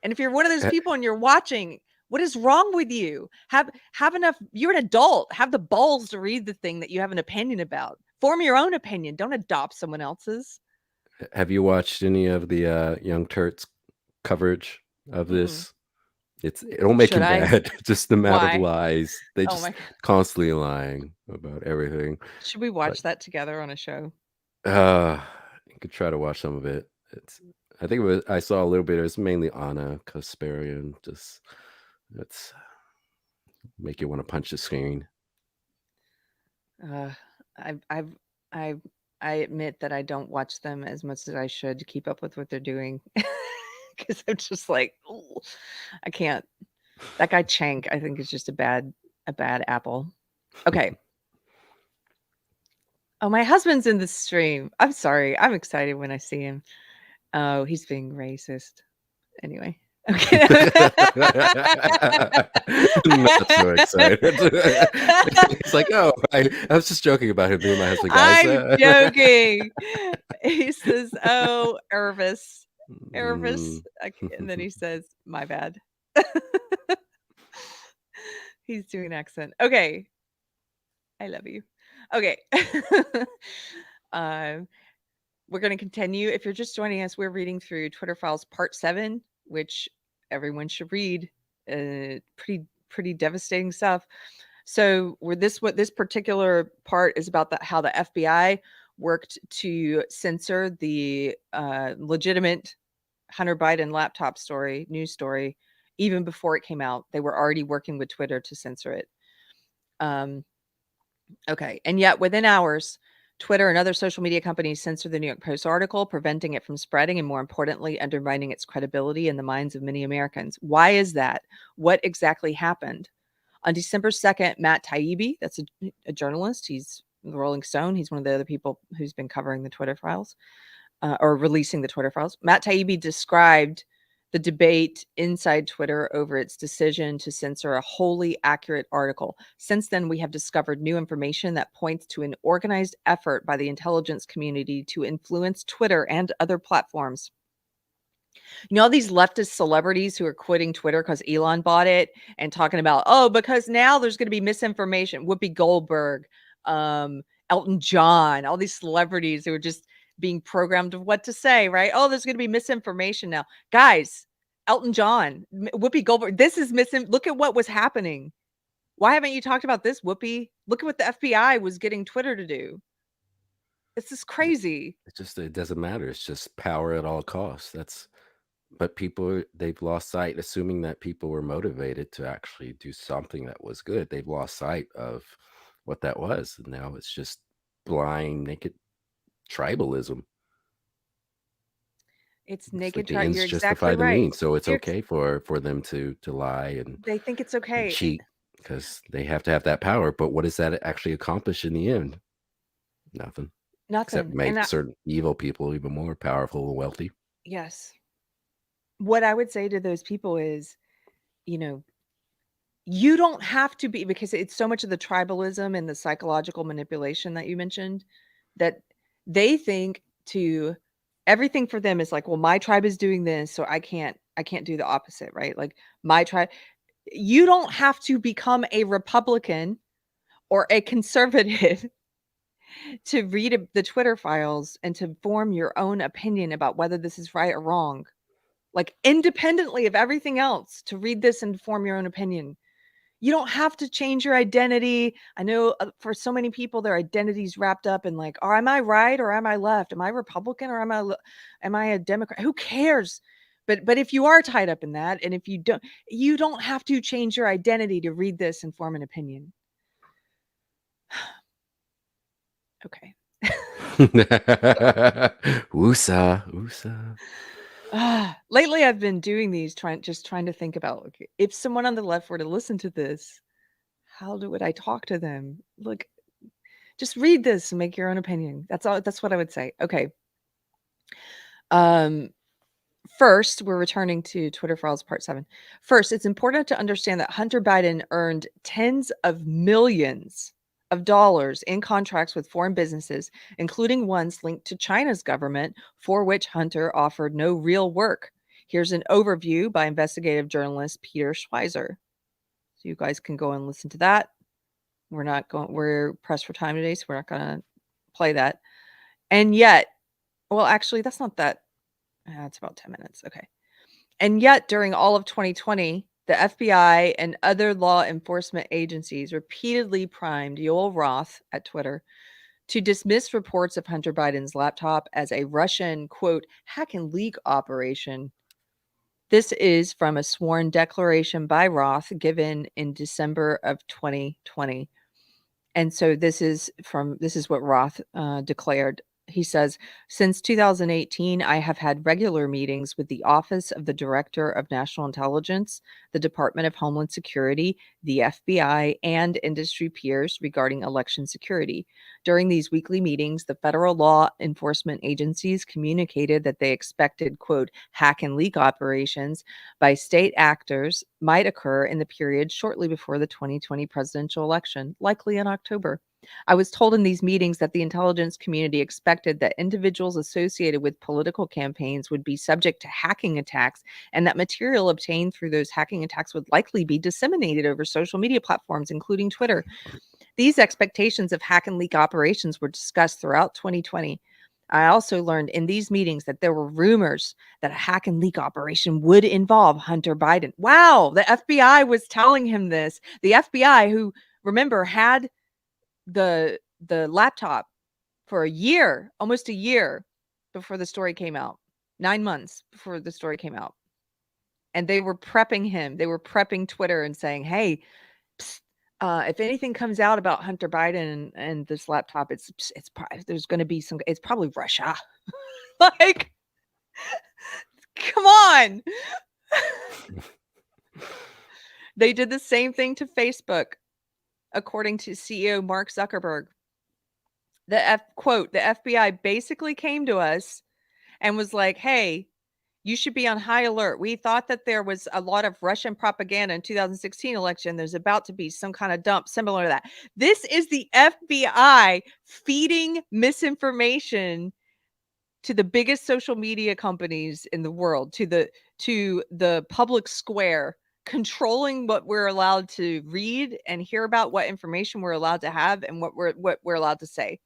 And if you're one of those people and you're watching, what is wrong with you? Have enough. You're an adult. Have the balls to read the thing that you have an opinion about. Form your own opinion. Don't adopt someone else's. Have you watched any of the Young Turks coverage of this? It don't make Should him I? bad. Just the amount Why? of lies. They Oh just my. constantly lying about everything. Should we watch that together on a show? You could try to watch some of it. I think it was. I saw a little bit. It was mainly Anna Kasparian. Just it's make you want to punch the screen. I admit that I don't watch them as much as I should to keep up with what they're doing, because I'm just like, "Ooh, I can't." That guy Chank, I think, is just a bad apple. Okay. Oh, my husband's in the stream. I'm sorry. I'm excited when I see him. Oh, he's being racist. Anyway. Okay. Not so excited. It's like, oh, I was just joking about him being my husband, guys. I'm joking. He says, "Oh, Irvis." Mm. And then he says, "My bad." He's doing an accent. Okay. I love you. Okay. We're going to continue. If you're just joining us, we're reading through Twitter Files Part 7, which everyone should read. Pretty devastating stuff. So what this particular part is about how the FBI worked to censor the legitimate Hunter Biden laptop news story, even before it came out. They were already working with Twitter to censor it. Okay. And yet within hours, Twitter and other social media companies censored the New York Post article, preventing it from spreading and, more importantly, undermining its credibility in the minds of many Americans. Why is that? What exactly happened? On December 2nd, Matt Taibbi, that's a journalist. He's the Rolling Stone. He's one of the other people who's been covering the Twitter files or releasing the Twitter files. Matt Taibbi described the debate inside Twitter over its decision to censor a wholly accurate article. Since then, we have discovered new information that points to an organized effort by the intelligence community to influence Twitter and other platforms. You know, all these leftist celebrities who are quitting Twitter because Elon bought it and talking about, oh, because now there's going to be misinformation. Whoopi Goldberg, Elton John, all these celebrities who are just being programmed of what to say, right? Oh, there's going to be misinformation now. Guys, Elton John, Whoopi Goldberg, this is look at what was happening. Why haven't you talked about this, Whoopi? Look at what the FBI was getting Twitter to do. This is crazy. It doesn't matter. It's just power at all costs. But people, they've lost sight, assuming that people were motivated to actually do something that was good. They've lost sight of what that was. And now it's just blind, naked tribalism. It's naked. Like the ends You're justify exactly the right. means. So it's okay for them to lie and they think it's okay. cheat. because they have to have that power. But what does that actually accomplish in the end? Nothing, except Nothing. make certain evil people even more powerful and wealthy. Yes. What I would say to those people is, you know, you don't have to be, because it's so much of the tribalism and the psychological manipulation that you mentioned, that they think to everything for them is like, well, my tribe is doing this, so I can't do the opposite, right? Like my tribe, you don't have to become a Republican or a conservative to read the Twitter files and to form your own opinion about whether this is right or wrong. Like independently of everything else, to read this and form your own opinion. You don't have to change your identity. I know for so many people, their identity's wrapped up in like, oh, am I right or am I left? Am I Republican or am I a Democrat? Who cares? But if you are tied up in that, and if you don't have to change your identity to read this and form an opinion. Okay. Woosah. Lately I've been doing these, trying to think about, okay, if someone on the left were to listen to this, would I talk to them? Look, just read this and make your own opinion. That's all. That's what I would say. Okay. Um, First, we're returning to Twitter Files Part 7. First, it's important to understand that Hunter Biden earned tens of millions of dollars in contracts with foreign businesses, including ones linked to China's government, for which Hunter offered no real work. Here's an overview by investigative journalist Peter Schweizer. So you guys can go and listen to that. We're pressed for time today, so we're not going to play that. And yet, well, actually, that's not that. It's about 10 minutes. Okay. And yet, during all of 2020, the FBI and other law enforcement agencies repeatedly primed Yoel Roth at Twitter to dismiss reports of Hunter Biden's laptop as a Russian, quote, hack and leak operation. This is from a sworn declaration by Roth given in December of 2020. And so this is what Roth declared. He says, since 2018, I have had regular meetings with the Office of the Director of National Intelligence, the Department of Homeland Security, the FBI, and industry peers regarding election security. During these weekly meetings, the federal law enforcement agencies communicated that they expected, quote, hack and leak operations by state actors might occur in the period shortly before the 2020 presidential election, likely in October. I was told in these meetings that the intelligence community expected that individuals associated with political campaigns would be subject to hacking attacks, and that material obtained through those hacking attacks would likely be disseminated over social media platforms, including Twitter. These expectations of hack and leak operations were discussed throughout 2020. I also learned in these meetings that there were rumors that a hack and leak operation would involve Hunter Biden. Wow, the FBI was telling him this. The FBI, who, remember, had the laptop for a year, almost a year before the story came out, 9 months before the story came out. And they were prepping him. They were prepping Twitter and saying, hey, psst, if anything comes out about Hunter Biden and this laptop, there's going to be it's probably Russia. Like, come on. They did the same thing to Facebook, according to CEO Mark Zuckerberg. Quote, the FBI basically came to us and was like, hey, you should be on high alert. We thought that there was a lot of Russian propaganda in 2016 election. There's about to be some kind of dump similar to that. This is the FBI feeding misinformation to the biggest social media companies in the world, to the public square, controlling what we're allowed to read and hear about, what information we're allowed to have, and what we're allowed to say.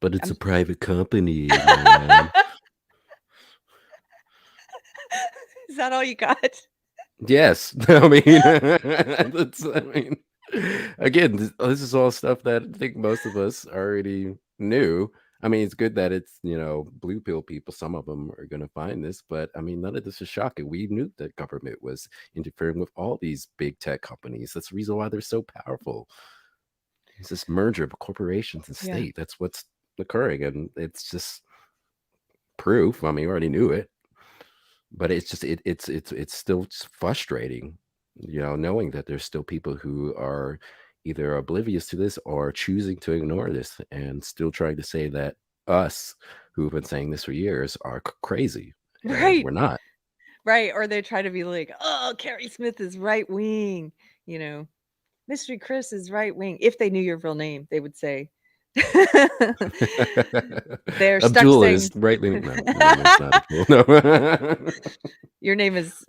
But it's a private company, man. Is that all you got? Yes. Again, this is all stuff that I think most of us already knew. I mean, it's good that it's, blue pill people. Some of them are going to find this, but I mean, none of this is shocking. We knew that government was interfering with all these big tech companies. That's the reason why they're so powerful. It's this merger of corporations and state. That's what's occurring. And it's just proof. I mean, we already knew it. but it's just it's still frustrating, knowing that there's still people who are either oblivious to this or choosing to ignore this and still trying to say that us who've been saying this for years are crazy, and Right. we're not. Right. Or they try to be like, oh, Carrie Smith is right wing, Mystery Chris is right wing. If they knew your real name, they would say. They're stuck Abdul saying is right leaning. No, my name's not Abdul. No. your name is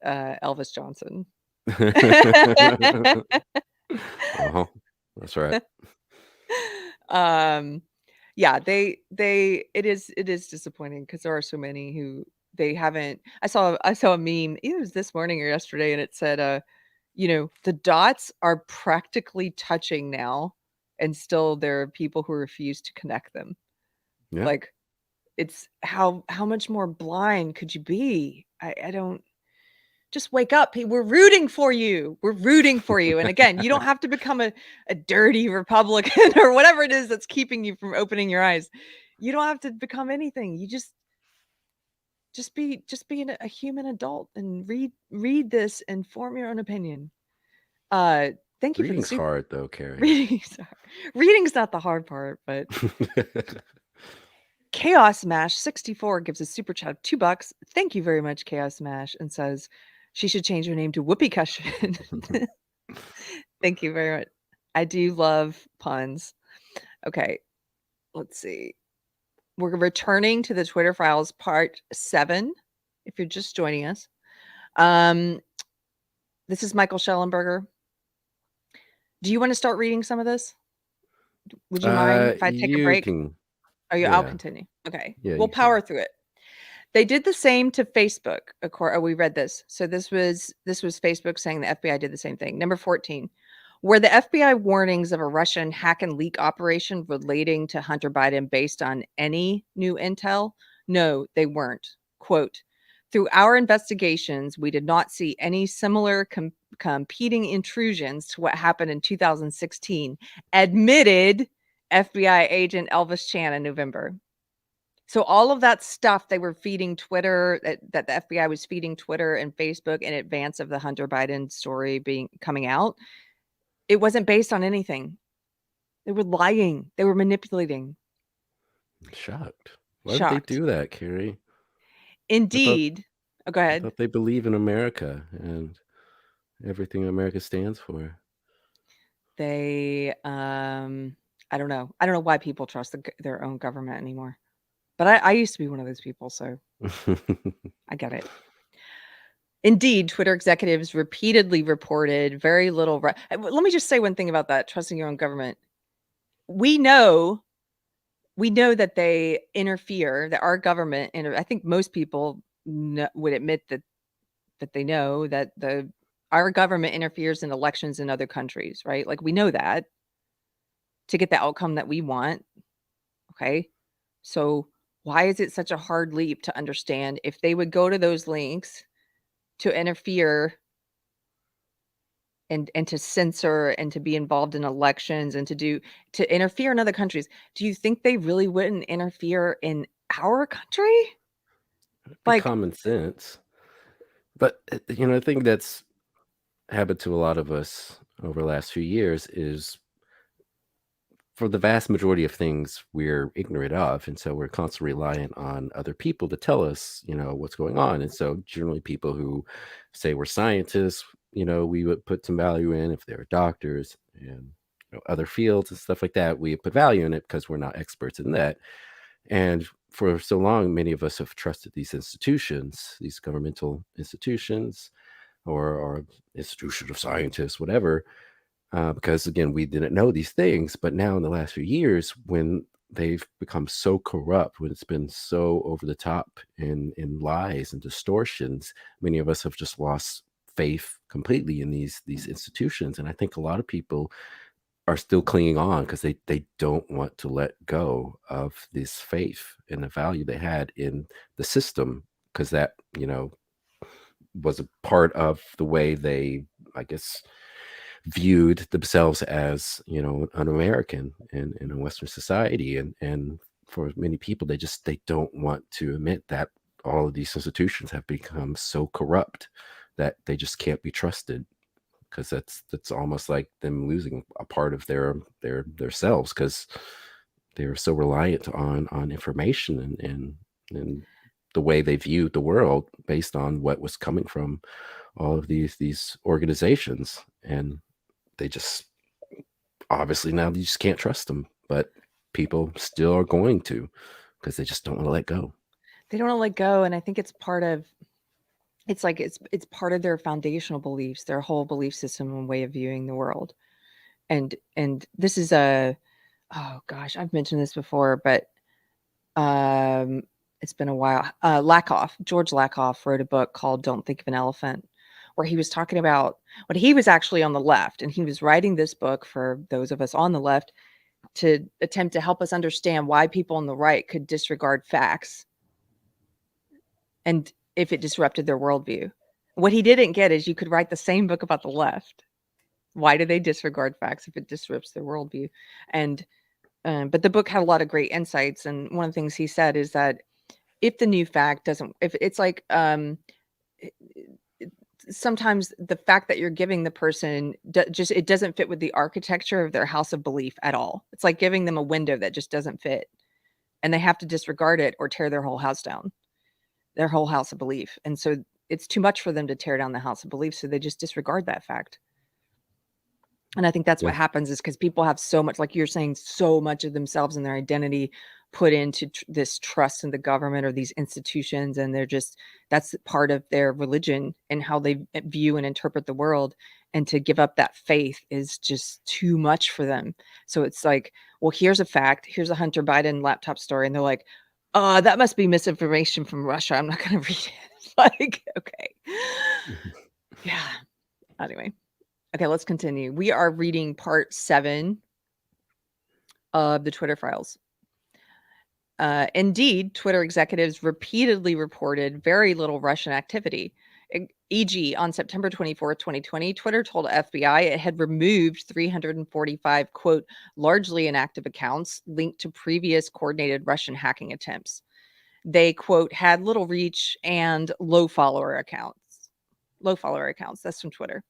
Elvis Johnson. Uh-huh. That's right. Yeah, it is disappointing because there are so many who they haven't. I saw a meme, either it was this morning or yesterday, and it said, the dots are practically touching now, and still there are people who refuse to connect them. Yeah. Like, it's how much more blind could you be? I don't. Just wake up. We're rooting for you. We're rooting for you. And again, you don't have to become a dirty Republican or whatever it is that's keeping you from opening your eyes. You don't have to become anything. You just be a human adult and read this and form your own opinion. Thank you for the Reading's hard though, Keri. Reading's not the hard part, but Chaos Mash 64 gives a super chat of $2. Thank you very much, Chaos Mash, and says she should change her name to Whoopi Cushion. Thank you very much. I do love puns. Okay, let's see. We're returning to the Twitter Files part 7. If you're just joining us, this is Michael Schellenberger. Do you want to start reading some of this? Would you mind if I take a break? I'll Yeah. continue. Okay. Yeah, We'll you power through it. They did the same to Facebook. We read this. So this was Facebook saying the FBI did the same thing. Number 14. Were the FBI warnings of a Russian hack and leak operation relating to Hunter Biden based on any new intel? No, they weren't. Quote, through our investigations, we did not see any similar competing intrusions to what happened in 2016, admitted FBI agent Elvis Chan in November. So all of that stuff they were feeding Twitter, that the FBI was feeding Twitter and Facebook in advance of the Hunter Biden story coming out, it wasn't based on anything. They were lying. They were manipulating. Shocked. Why would they do that, Keri? Indeed. Go ahead. I thought they believe in America and everything America stands for. They, I don't know. I don't know why people trust their own government anymore. But I used to be one of those people, so I get it. Indeed, Twitter executives repeatedly reported very little. Let me just say one thing about that, trusting your own government. We know that they interfere, that our government, and I think most people would admit that they know that our government interferes in elections in other countries, right? Like, we know that to get the outcome that we want. Okay. So why is it such a hard leap to understand if they would go to those links to interfere and to censor and to be involved in elections and to interfere in other countries? Do you think they really wouldn't interfere in our country? Like, common sense. But the thing that's happened to a lot of us over the last few years is, for the vast majority of things, we're ignorant of, and so we're constantly reliant on other people to tell us, what's going on. And so generally people who say we're scientists, we would put some value in. If they're doctors and other fields and stuff like that, we put value in it because we're not experts in that. And for so long, many of us have trusted these institutions, these governmental institutions, or institution of scientists, whatever, because again, we didn't know these things. But now in the last few years, when they've become so corrupt, when it's been so over the top in lies and distortions, many of us have just lost faith completely in these institutions. And I think a lot of people are still clinging on because they don't want to let go of this faith and the value they had in the system, because that was a part of the way they, I guess, viewed themselves as an American in a Western society. And for many people, they don't want to admit that all of these institutions have become so corrupt that they just can't be trusted, because that's almost like them losing a part of their selves, because they're so reliant on information and the way they viewed the world based on what was coming from all of these organizations, and they just obviously now you just can't trust them, but people still are going to, because they just don't want to let go. They don't want to let go, and I think it's part of it's part of their foundational beliefs, their whole belief system and way of viewing the world. And this is oh gosh, I've mentioned this before, but it's been a while. George Lakoff wrote a book called Don't Think of an Elephant, where he was talking about when he was actually on the left, and he was writing this book for those of us on the left to attempt to help us understand why people on the right could disregard facts and if it disrupted their worldview. What he didn't get is you could write the same book about the left. Why do they disregard facts if it disrupts their worldview? And but the book had a lot of great insights, and one of the things he said is that if the new fact doesn't, if it's like sometimes the fact that you're giving the person just it doesn't fit with the architecture of their house of belief at all. It's like giving them a window that just doesn't fit, and they have to disregard it or tear their whole house down, their whole house of belief. And so it's too much for them to tear down the house of belief, so they just disregard that fact. And I think that's what happens is because people have so much, like you're saying, so much of themselves and their identity put into this trust in the government or these institutions. And they're just, that's part of their religion and how they view and interpret the world. And to give up that faith is just too much for them. So it's like, well, here's a fact. Here's a Hunter Biden laptop story. And they're like, that must be misinformation from Russia. I'm not going to read it. Like, okay. Yeah. Anyway. Okay, let's continue. We are reading part 7 of the Twitter files. Indeed, Twitter executives repeatedly reported very little Russian activity. E.g., on September 24th, 2020, Twitter told FBI it had removed 345, quote, largely inactive accounts linked to previous coordinated Russian hacking attempts. They, quote, had little reach and low follower accounts. That's from Twitter.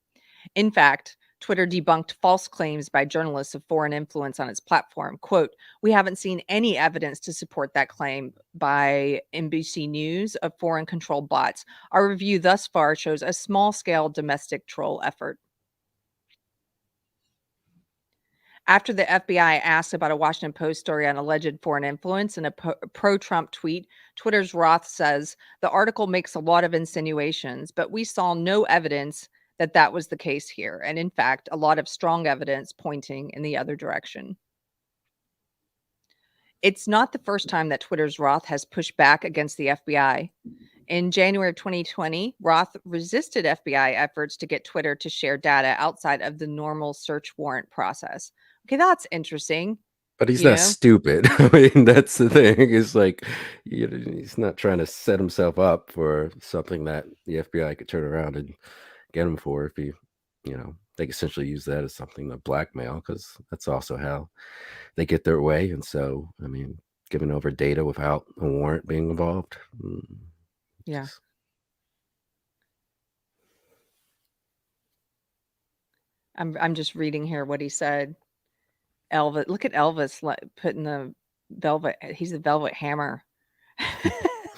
In fact, Twitter debunked false claims by journalists of foreign influence on its platform. Quote, we haven't seen any evidence to support that claim by NBC News of foreign-controlled bots. Our review thus far shows a small-scale domestic troll effort. After the FBI asked about a Washington Post story on alleged foreign influence and a pro-Trump tweet, Twitter's Roth says, the article makes a lot of insinuations, but we saw no evidence that was the case here. And in fact, a lot of strong evidence pointing in the other direction. It's not the first time that Twitter's Roth has pushed back against the FBI. In January of 2020, Roth resisted FBI efforts to get Twitter to share data outside of the normal search warrant process. Okay, that's interesting. But he's not stupid. I mean, that's the thing. It's like, he's not trying to set himself up for something that the FBI could turn around and get him for if he, they could essentially use that as something to blackmail, because that's also how they get their way. And so, I mean, giving over data without a warrant being involved. Yeah. I'm just reading here what he said. Elvis, look at Elvis putting the velvet. He's the velvet hammer,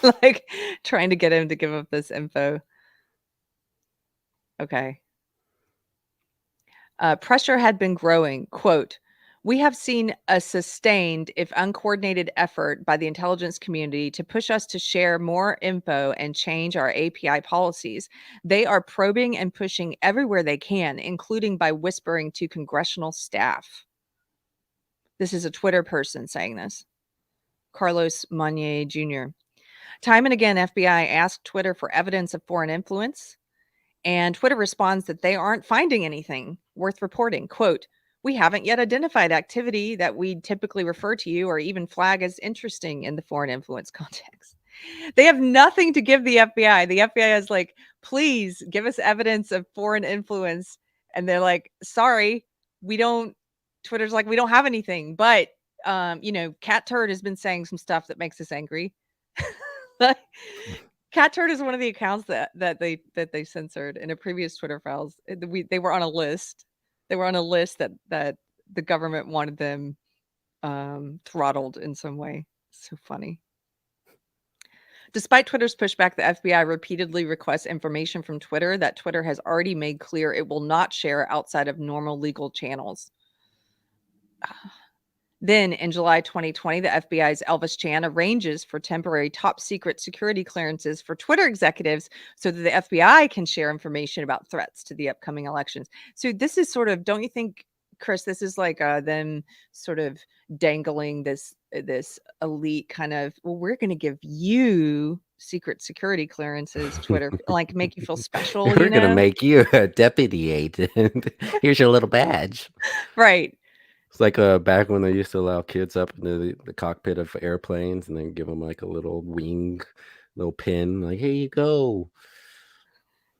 like trying to get him to give up this info. Okay. Pressure had been growing. Quote, we have seen a sustained, if uncoordinated, effort by the intelligence community to push us to share more info and change our API policies. They are probing and pushing everywhere they can, including by whispering to congressional staff. This is a Twitter person saying this. Carlos Monnier Jr. Time and again, FBI asked Twitter for evidence of foreign influence, and Twitter responds that they aren't finding anything worth reporting. Quote, we haven't yet identified activity that we typically refer to you or even flag as interesting in the foreign influence context. They have nothing to give the FBI. The FBI is like, please give us evidence of foreign influence. And they're like, sorry, we don't. Twitter's like, we don't have anything. But, Cat Turd has been saying some stuff that makes us angry. Cat Turd is one of the accounts that they censored in a previous Twitter files. They were on a list. They were on a list that the government wanted them throttled in some way. So funny. Despite Twitter's pushback, the FBI repeatedly requests information from Twitter that Twitter has already made clear it will not share outside of normal legal channels. Then, in July 2020, the FBI's Elvis Chan arranges for temporary top secret security clearances for Twitter executives so that the FBI can share information about threats to the upcoming elections. So, this is sort of, don't you think, Chris, this is like them sort of dangling this elite kind of, well, we're going to give you secret security clearances, Twitter, like make you feel special, We're gonna make you a deputy agent. Here's your little badge. Right. It's like back when they used to allow kids up into the cockpit of airplanes and then give them like a little wing, little pin, like here you go.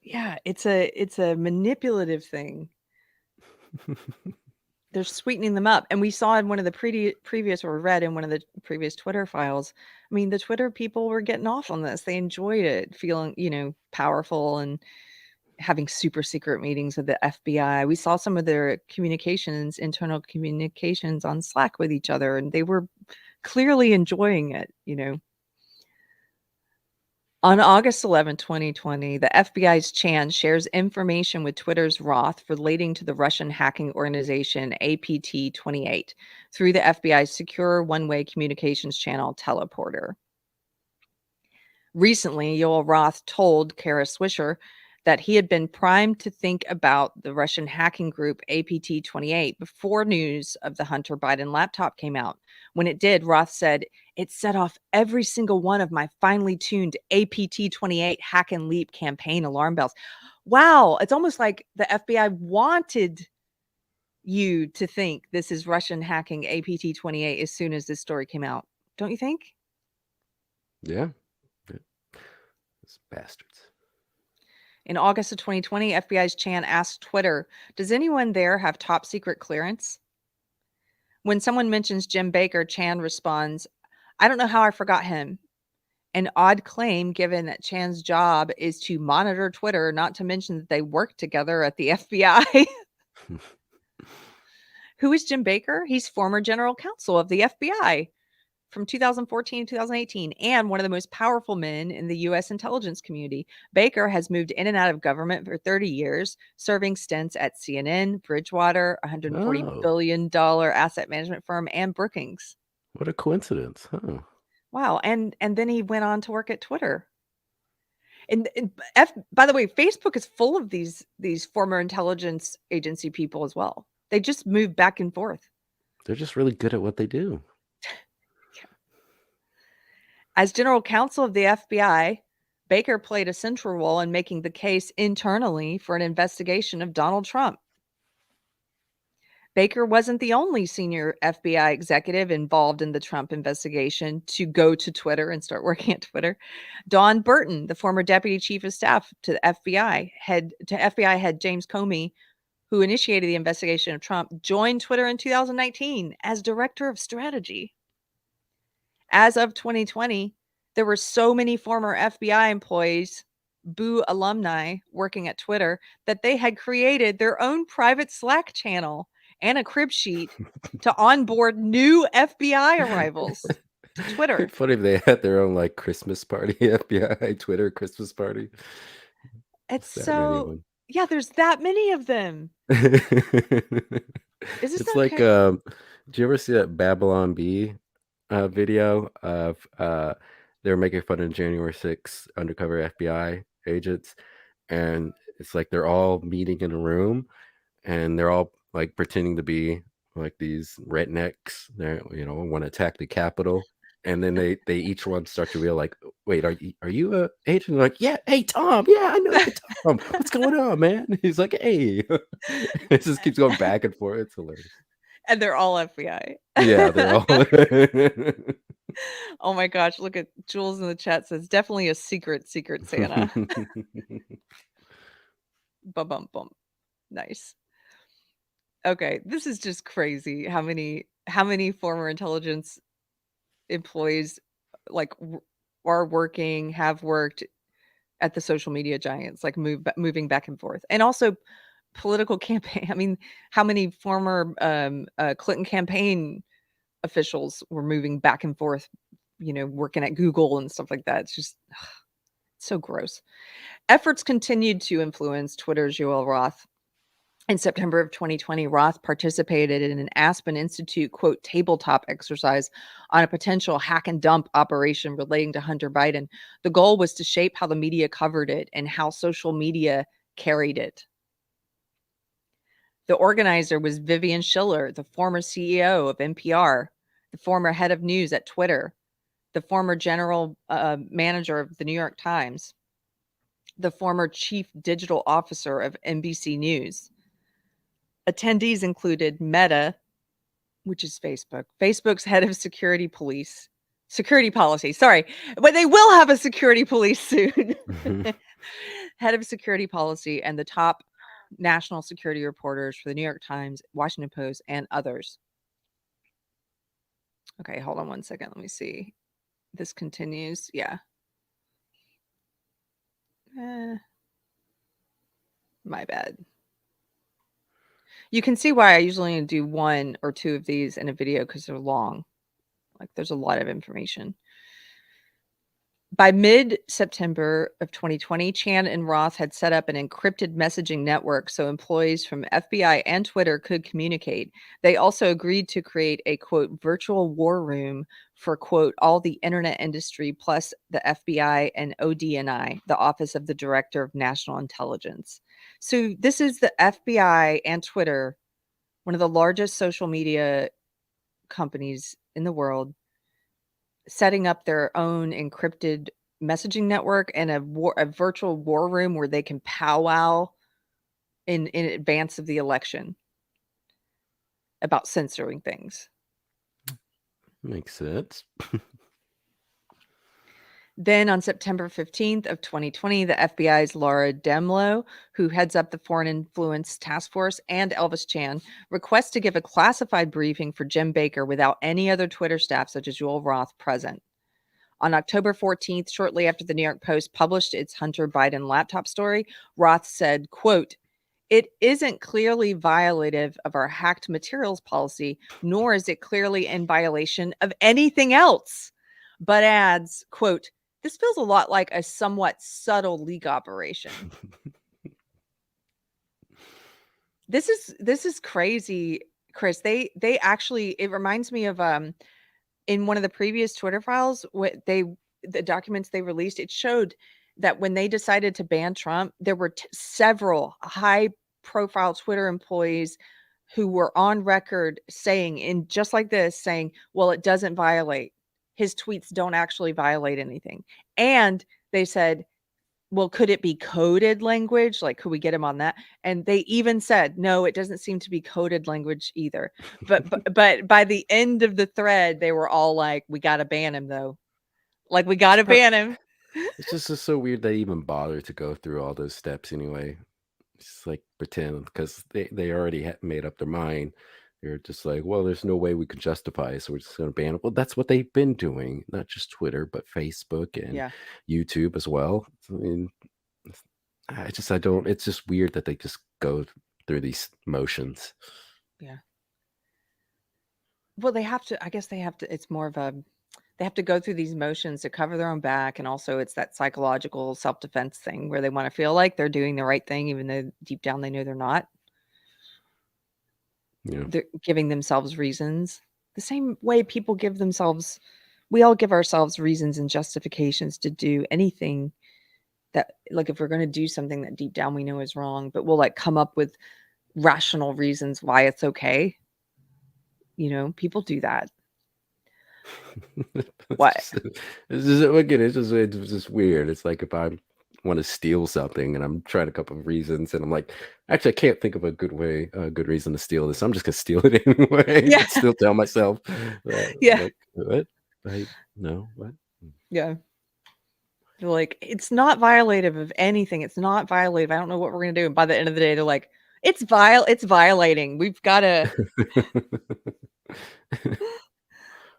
Yeah, it's a manipulative thing. They're sweetening them up, and we saw in one of the previous or read in one of the previous Twitter files. I mean, the Twitter people were getting off on this. They enjoyed it, feeling powerful and having super secret meetings with the FBI. We saw some of their internal communications on Slack with each other, and they were clearly enjoying it. On August 11, 2020, the FBI's Chan shares information with Twitter's Roth relating to the Russian hacking organization APT28 through the FBI's secure one-way communications channel Teleporter. Recently, Yoel Roth told Kara Swisher that he had been primed to think about the Russian hacking group APT28 before news of the Hunter Biden laptop came out. When it did, Roth said, "It set off every single one of my finely tuned APT28 hack and leap campaign alarm bells." Wow, it's almost like the FBI wanted you to think this is Russian hacking APT28 as soon as this story came out. Don't you think? Yeah. Those bastards. In August of 2020, FBI's Chan asked Twitter, "Does anyone there have top secret clearance?" When someone mentions Jim Baker, Chan responds, "I don't know how I forgot him." An odd claim given that Chan's job is to monitor Twitter, not to mention that they work together at the FBI. Who is Jim Baker? He's former general counsel of the FBI from 2014 to 2018 and one of the most powerful men in the U.S. intelligence community. Baker has moved in and out of government for 30 years, serving stints at CNN, Bridgewater, $140 Oh, billion asset management firm, and Brookings. what a coincidence, huh? Wow. And then he went on to work at Twitter. And by the way, Facebook is full of these former intelligence agency people as well. They just move back and forth. They're just really good at what they do. As general counsel of the FBI, Baker played a central role in making the case internally for an investigation of Donald Trump. Baker wasn't the only senior FBI executive involved in the Trump investigation to go to Twitter and start working at Twitter. Don Burton, the former deputy chief of staff to the FBI head James Comey, who initiated the investigation of Trump, joined Twitter in 2019 as director of strategy. As of 2020, there were so many former FBI employees, Boo alumni, working at Twitter that they had created their own private Slack channel and a crib sheet to onboard new FBI arrivals to Twitter. It'd be funny if they had their own like Christmas party, FBI Twitter Christmas party. It's That many of so, them. yeah, there's that many of them. Is this It's like, okay? do you ever see that Babylon Bee video of they were making fun of January 6th undercover FBI agents, and it's like they're all meeting in a room, and they're all like pretending to be like these rednecks. They want to attack the Capitol, and then they each one start to reveal like, wait, are you a agent? They're like, yeah, hey Tom, yeah, I know you, Tom. What's going on, man? He's like, hey, it just keeps going back and forth. It's hilarious. And they're all FBI. Yeah, they're all. Oh my gosh, look at Jules in the chat says definitely a secret Santa. Bum bum. Nice. Okay, this is just crazy how many former intelligence employees like are working, have worked at the social media giants, like moving back and forth, and also political campaign. I mean, how many former Clinton campaign officials were moving back and forth, working at Google and stuff like that. It's just so gross. Efforts continued to influence Twitter's Joel Roth. In September of 2020, Roth participated in an Aspen Institute, quote, tabletop exercise on a potential hack and dump operation relating to Hunter Biden. The goal was to shape how the media covered it and how social media carried it. The organizer was Vivian Schiller, the former CEO of NPR, the former head of news at Twitter, the former general manager of the New York Times, the former chief digital officer of NBC News. Attendees included Meta, which is Facebook, Facebook's head of security policy. Sorry, but they will have a security police soon. Head of security policy and the top national security reporters for the New York Times, Washington Post, and others. Okay, hold on one second. Let me see. This continues. Yeah. My bad. You can see why I usually only do 1 or 2 of these in a video because they're long. Like there's a lot of information. By mid-September of 2020, Chan and Roth had set up an encrypted messaging network so employees from FBI and Twitter could communicate. They also agreed to create a, quote, virtual war room for, quote, all the internet industry plus the FBI and ODNI, the Office of the Director of National Intelligence. So this is the FBI and Twitter, one of the largest social media companies in the world, setting up their own encrypted messaging network and a virtual war room where they can powwow in advance of the election about censoring things. Makes sense. Then on September 15th of 2020, the FBI's Laura Demlow, who heads up the Foreign Influence Task Force, and Elvis Chan request to give a classified briefing for Jim Baker without any other Twitter staff such as Joel Roth present. On October 14th, shortly after the New York Post published its Hunter Biden laptop story, Roth said, quote, "It isn't clearly violative of our hacked materials policy, nor is it clearly in violation of anything else," but adds, quote, "This feels a lot like a somewhat subtle leak operation." This is crazy, Chris. They actually, it reminds me of in one of the previous Twitter files, the documents they released, it showed that when they decided to ban Trump, there were several high-profile Twitter employees who were on record saying, just like this, saying, well, it doesn't violate. His tweets don't actually violate anything. And they said, well, could it be coded language? Like, could we get him on that? And they even said, no, it doesn't seem to be coded language either. But by the end of the thread, they were all like, we got to ban him though. Like, we got to ban him. It's just so weird they even bother to go through all those steps anyway. It's like pretend because they already made up their mind. They're just like, well, there's no way we could justify it, so we're just going to ban it. Well, that's what they've been doing, not just Twitter, but Facebook and YouTube as well. I mean, I don't. It's just weird that they just go through these motions. Yeah. Well, they have to. I guess they have to. It's more of a. They have to go through these motions to cover their own back, and also it's that psychological self-defense thing where they want to feel like they're doing the right thing, even though deep down they know they're not. Yeah. They're giving themselves reasons the same way people give themselves. We all give ourselves reasons and justifications to do anything that, like, if we're going to do something that deep down we know is wrong, but we'll like come up with rational reasons why it's okay. People do that. What? It's just weird. It's like if I want to steal something and I'm trying to come up with reasons and I'm like, actually, I can't think of a good reason to steal this. I'm just gonna steal it anyway. Yeah. But still tell myself, Yeah. like, what? No, what? Yeah. They're like, it's not violative of anything. It's not violative. I don't know what we're gonna do. And by the end of the day, they're like, it's violating. We've got to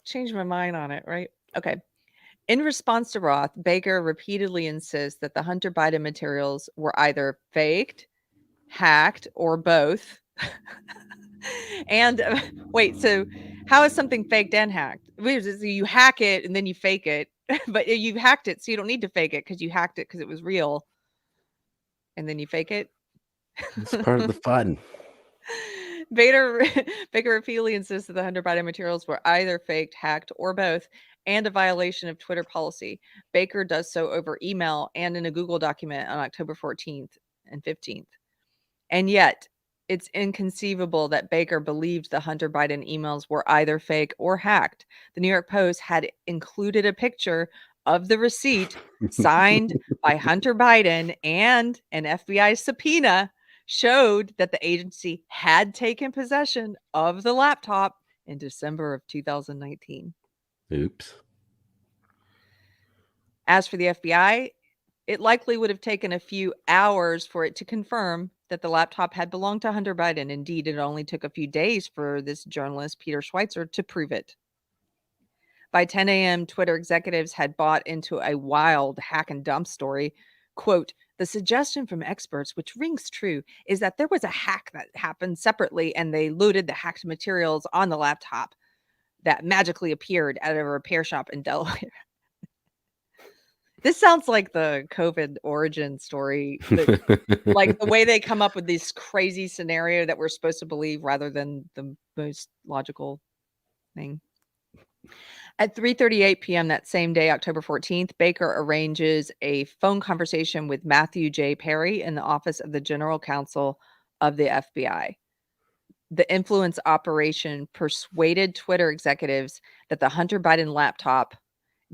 change my mind on it, right? Okay. In response to Roth, Baker repeatedly insists that the Hunter Biden materials were either faked, hacked, or both. And wait, so how is something faked and hacked? You hack it and then you fake it, but you've hacked it, so you don't need to fake it because you hacked it because it was real, and then you fake it. It's part of the fun. Baker repeatedly insists that the Hunter Biden materials were either faked, hacked, or both, and a violation of Twitter policy. Baker does so over email and in a Google document on October 14th and 15th. And yet, it's inconceivable that Baker believed the Hunter Biden emails were either fake or hacked. The New York Post had included a picture of the receipt signed by Hunter Biden, and an FBI subpoena showed that the agency had taken possession of the laptop in December of 2019. Oops. As for the FBI, it likely would have taken a few hours for it to confirm that the laptop had belonged to Hunter Biden. Indeed, it only took a few days for this journalist, Peter Schweitzer, to prove it. By 10 a.m., Twitter executives had bought into a wild hack and dump story. Quote, the suggestion from experts, which rings true, is that there was a hack that happened separately and they loaded the hacked materials on the laptop that magically appeared at a repair shop in Delaware. This sounds like the COVID origin story, like the way they come up with this crazy scenario that we're supposed to believe rather than the most logical thing. At 3:38 p.m. that same day, October 14th, Baker arranges a phone conversation with Matthew J. Perry in the office of the General Counsel of the FBI. The influence operation persuaded Twitter executives that the Hunter Biden laptop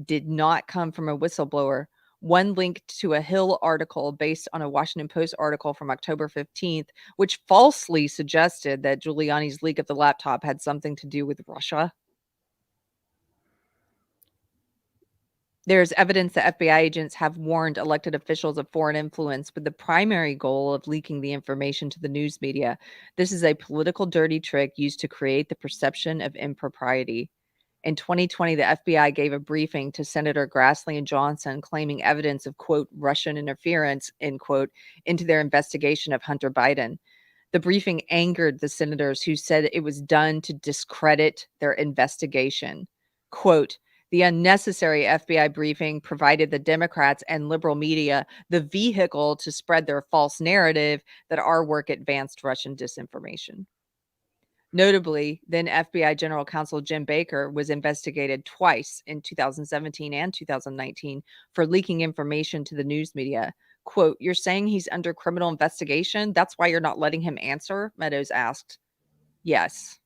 did not come from a whistleblower. One linked to a Hill article based on a Washington Post article from October 15th, which falsely suggested that Giuliani's leak of the laptop had something to do with Russia. There's evidence that FBI agents have warned elected officials of foreign influence with the primary goal of leaking the information to the news media. This is a political dirty trick used to create the perception of impropriety. In 2020, the FBI gave a briefing to Senator Grassley and Johnson claiming evidence of, quote, Russian interference, end quote, into their investigation of Hunter Biden. The briefing angered the senators who said it was done to discredit their investigation. Quote, the unnecessary FBI briefing provided the Democrats and liberal media the vehicle to spread their false narrative that our work advanced Russian disinformation. Notably, then FBI General Counsel Jim Baker was investigated twice in 2017 and 2019 for leaking information to the news media. Quote, you're saying he's under criminal investigation? That's why you're not letting him answer? Meadows asked. Yes.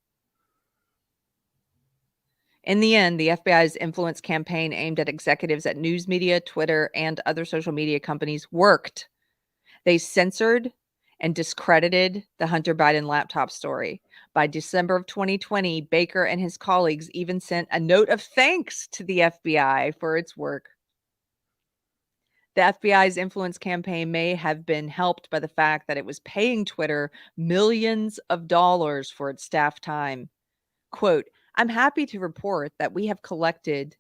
In the end, the FBI's influence campaign aimed at executives at news media, Twitter, and other social media companies worked. They censored and discredited the Hunter Biden laptop story. By December of 2020, Baker and his colleagues even sent a note of thanks to the FBI for its work. The FBI's influence campaign may have been helped by the fact that it was paying Twitter millions of dollars for its staff time. Quote, I'm happy to report that we have collected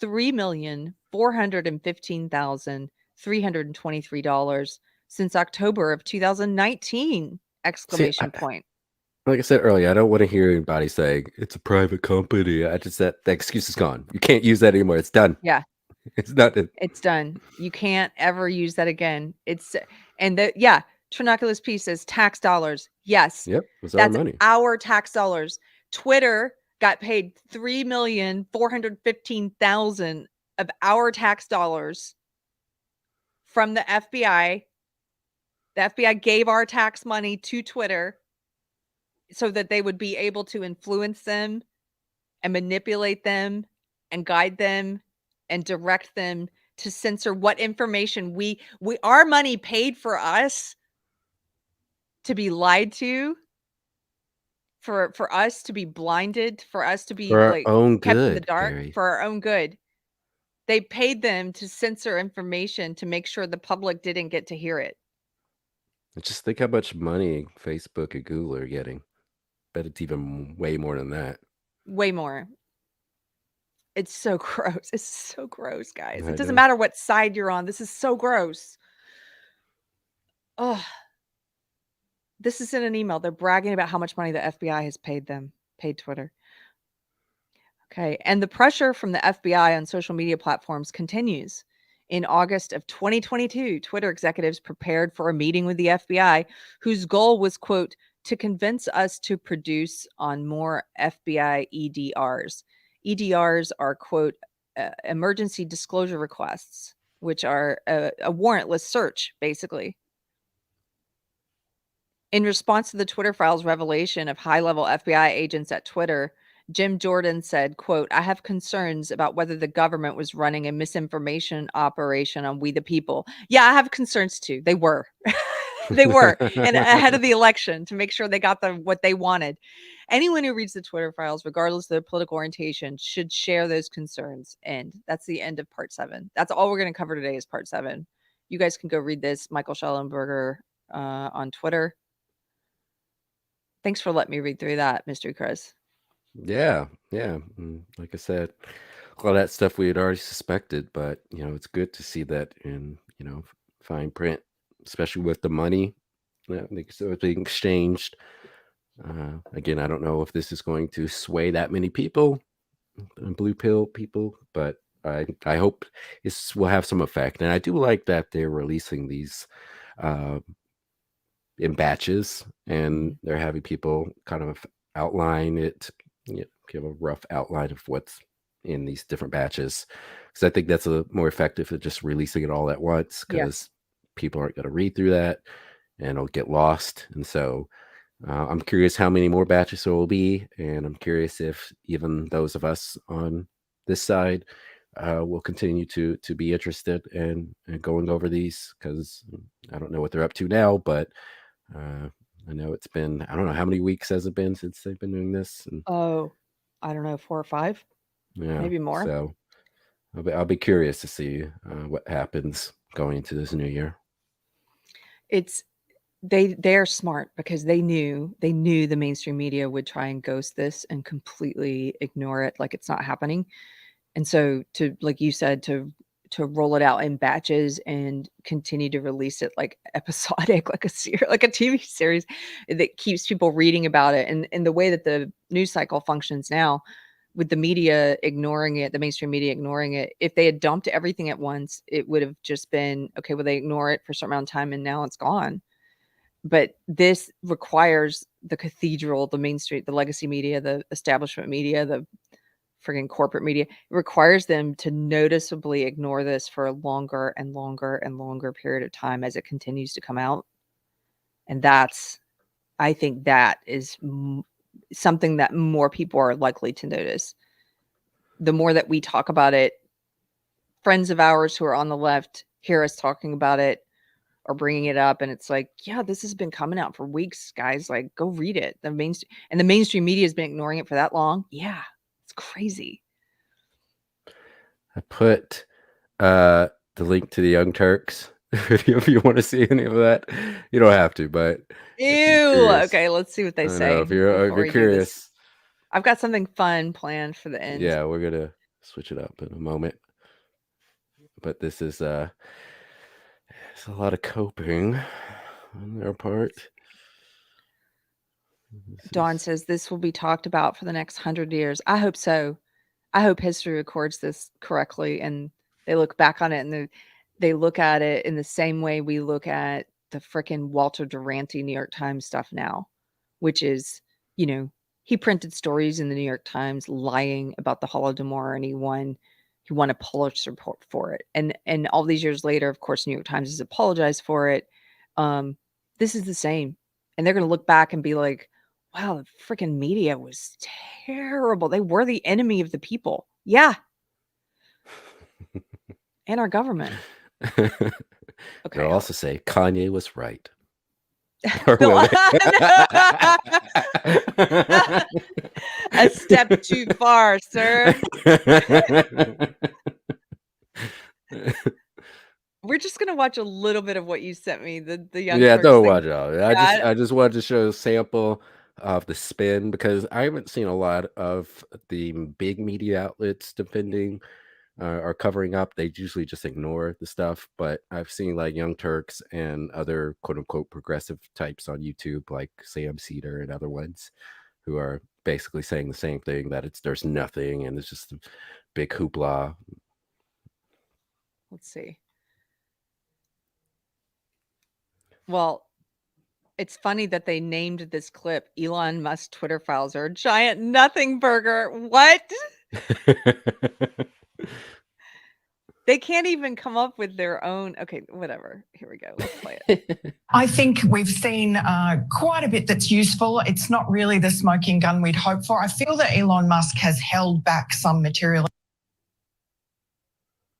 $3,415,323 since October of 2019! Exclamation point. Like I said earlier, I don't want to hear anybody saying it's a private company. I just that the excuse is gone. You can't use that anymore. It's done. Yeah. It's done. It's done. You can't ever use that again. Trinoculus P says tax dollars. Yes. Yep. It's our That's money. our tax dollars. Twitter got paid $3,415,000 of our tax dollars from the FBI. The FBI gave our tax money to Twitter so that they would be able to influence them and manipulate them and guide them and direct them to censor what information our money paid for us to be lied to, for us to be blinded, for us to be For our own kept in the good, dark, Keri. for our own good. They paid them to censor information to make sure the public didn't get to hear it. Just think how much money Facebook and Google are getting. Bet it's even way more than that. Way more. It's so gross. It's so gross, guys. I It doesn't know. matter what side you're on. This is so gross. Oh, this is in an email. They're bragging about how much money the FBI has paid Twitter. Okay. And the pressure from the FBI on social media platforms continues. In August of 2022, Twitter executives prepared for a meeting with the FBI, whose goal was, quote, to convince us to produce on more FBI EDRs. EDRs are, quote, emergency disclosure requests, which are a warrantless search, basically. In response to the Twitter files revelation of high-level FBI agents at Twitter, Jim Jordan said, quote, I have concerns about whether the government was running a misinformation operation on we the people. Yeah, I have concerns too. They were. They were. And ahead of the election to make sure they got what they wanted. Anyone who reads the Twitter files, regardless of their political orientation, should share those concerns. And that's the end of part 7. That's all we're going to cover today is part 7. You guys can go read this. Michael Schellenberger on Twitter. Thanks for letting me read through that, Mystery Chris. Yeah. Like I said, a lot of that stuff we had already suspected, but it's good to see that in fine print, especially with the money that was being exchanged. Again, I don't know if this is going to sway that many people, blue pill people, but I hope this will have some effect. And I do like that they're releasing these in batches, and they're having people kind of outline it, give a rough outline of what's in these different batches, because I think that's a more effective than just releasing it all at once, because people aren't going to read through that and it'll get lost. And so I'm curious how many more batches there will be, and I'm curious if even those of us on this side will continue to be interested in going over these, because I don't know what they're up to now, but I know it's been, I don't know how many weeks has it been since they've been doing this. And Oh, I don't know, 4 or 5, maybe more. So I'll be curious to see what happens going into this new year. They're smart because they knew the mainstream media would try and ghost this and completely ignore it like it's not happening. And so to, like you said, to roll it out in batches and continue to release it like episodic, like a TV series that keeps people reading about it. And the way that the news cycle functions now, with the media ignoring it, the mainstream media ignoring it, if they had dumped everything at once, it would have just been, okay, well, they ignore it for a certain amount of time and now it's gone. But this requires the cathedral, the Main Street, the legacy media, the establishment media, the friggin' corporate media. It requires them to noticeably ignore this for a longer and longer and longer period of time as it continues to come out. And I think that is something that more people are likely to notice. The more that we talk about it, friends of ours who are on the left hear us talking about it, or bringing it up, and it's like, yeah, this has been coming out for weeks, guys. Like, go read it. The mainstream media has been ignoring it for that long. Yeah, it's crazy. I put the link to the Young Turks. If you want to see any of that, you don't have to, but Ew. Okay, let's see what they say. if you're curious, I've got something fun planned for the end. Yeah, we're gonna switch it up in a moment. But this is it's a lot of coping on their part. Dawn says this will be talked about for the next 100 years. I hope so. I hope history records this correctly and they look back on it and they look at it in the same way we look at the frickin' Walter Durante New York Times stuff now, which is, he printed stories in the New York Times lying about the Holodomor, and he won a Pulitzer report for it. And all these years later, of course, New York Times has apologized for it. This is the same. And they're going to look back and be like, wow, the freaking media was terrible. They were the enemy of the people. Yeah. And our government. Okay. They'll also say Kanye was right. A step too far, sir. We're just gonna watch a little bit of what you sent me. The young yeah, Turks don't thing. watch it all. I just wanted to show a sample of the spin, because I haven't seen a lot of the big media outlets defending or covering up. They usually just ignore the stuff, but I've seen like Young Turks and other quote unquote progressive types on YouTube, like Sam Cedar and other ones, who are basically saying the same thing, that there's nothing and it's just a big hoopla. Let's see. Well, it's funny that they named this clip Elon Musk Twitter files are a giant nothing burger. What? They can't even come up with their own. Okay, whatever. Here we go. Let's play it. I think we've seen quite a bit that's useful. It's not really the smoking gun we'd hoped for. I feel that Elon Musk has held back some material.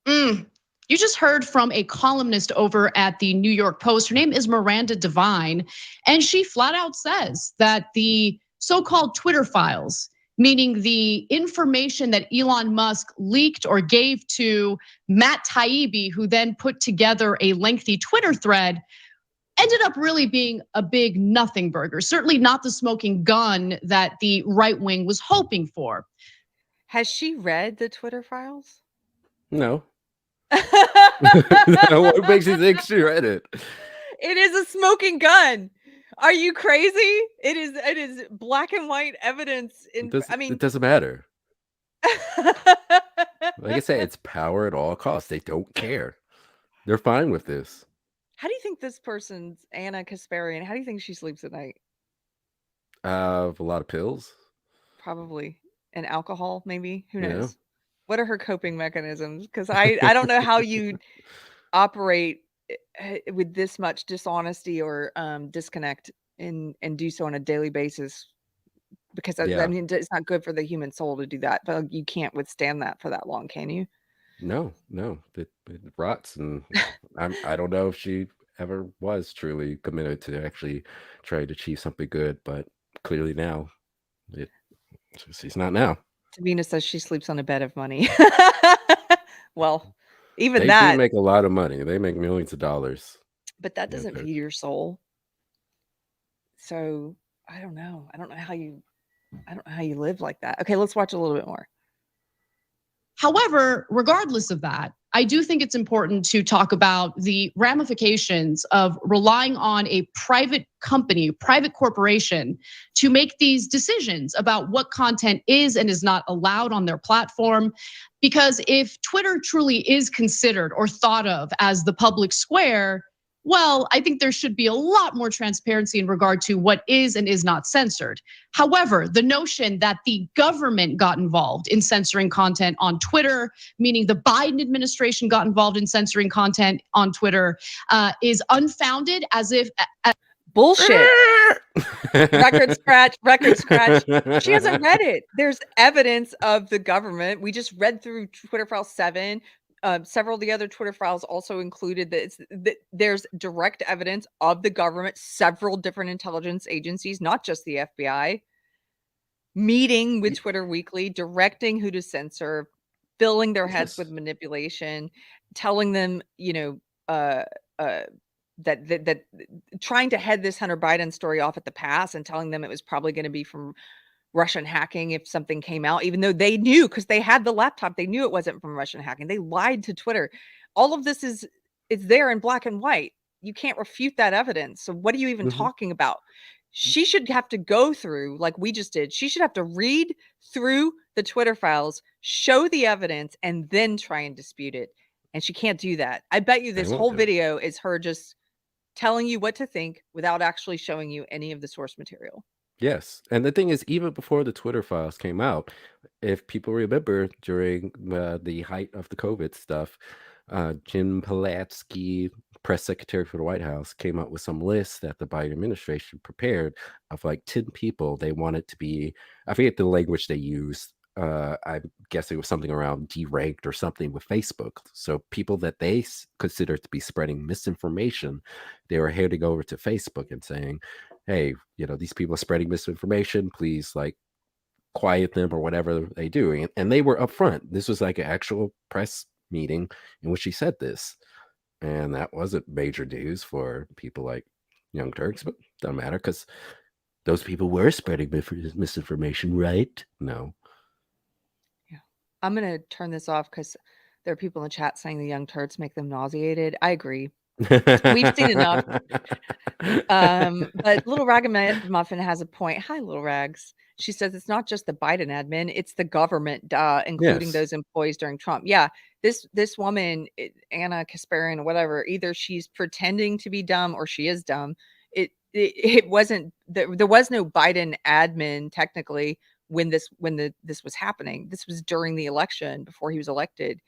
You just heard from a columnist over at the New York Post. Her name is Miranda Devine, and she flat out says that the so-called Twitter files, meaning the information that Elon Musk leaked or gave to Matt Taibbi, who then put together a lengthy Twitter thread, ended up really being a big nothing burger. Certainly not the smoking gun that the right wing was hoping for. Has she read the Twitter files? No. What makes you think she read it? It is a smoking gun. Are you crazy? It is black and white evidence. It doesn't matter. Like I said, it's power at all costs. They don't care. They're fine with this. How do you think this person's Anna Kasparian? How do you think she sleeps at night? A lot of pills. Probably. And alcohol, maybe. Who Yeah. knows? What are her coping mechanisms? Because I don't know how you operate with this much dishonesty or disconnect and do so on a daily basis. Because I mean, it's not good for the human soul to do that. But you can't withstand that for that long, can you? No, it rots, and I don't know if she ever was truly committed to actually try to achieve something good, but clearly now, she's not now. Tamina says she sleeps on a bed of money. Well, even They that do make a lot of money. They make millions of dollars. But that doesn't feed your soul. So I don't know. I don't know how you live like that. Okay, let's watch a little bit more. However, regardless of that, I do think it's important to talk about the ramifications of relying on a private company, private corporation to make these decisions about what content is and is not allowed on their platform. Because if Twitter truly is considered or thought of as the public square, well, I think there should be a lot more transparency in regard to what is and is not censored. However, the notion that the government got involved in censoring content on Twitter, meaning the Biden administration got involved in censoring content on Twitter, is unfounded, as if bullshit. Record scratch. She hasn't read it. There's evidence of the government. We just read through Twitter file 7. Several of the other Twitter files also included that there's direct evidence of the government, several different intelligence agencies, not just the FBI, meeting with Twitter weekly, directing who to censor, filling their heads with manipulation, telling them, that trying to head this Hunter Biden story off at the pass and telling them it was probably going to be from Russian hacking if something came out, even though they knew, because they had the laptop, they knew it wasn't from Russian hacking. They lied to Twitter. All of this is there in black and white. You can't refute that evidence. So what are you even talking about? She should have to go through, like we just did. She should have to read through the Twitter files, show the evidence, and then try and dispute it. And she can't do that. I bet you this whole video is her just telling you what to think without actually showing you any of the source material. Yes. And the thing is, even before the Twitter files came out, if people remember during the height of the COVID stuff, Jim Pulaski, press secretary for the White House, came up with some lists that the Biden administration prepared of like 10 people they wanted to be, I forget the language they used. I guess it was something around deranked or something with Facebook. So people that they considered to be spreading misinformation, they were heading over to Facebook and saying, hey, these people are spreading misinformation. Please, like, quiet them or whatever they do. And they were upfront. This was like an actual press meeting in which he said this. And that wasn't major news for people like Young Turks, but doesn't matter because Those people were spreading misinformation, right? No. Yeah. I'm going to turn this off because there are people in the chat saying the Young Turks make them nauseated. I agree. We've seen enough. But Little Ragamuffin has a point. Hi, Little Rags. She says it's not just the Biden admin, it's the government, including Yes. those employees during Trump. Yeah, this woman, Anna Kasparian, or whatever, either she's pretending to be dumb or she is dumb. It wasn't there was no Biden admin technically when this was happening. This was during the election before he was elected.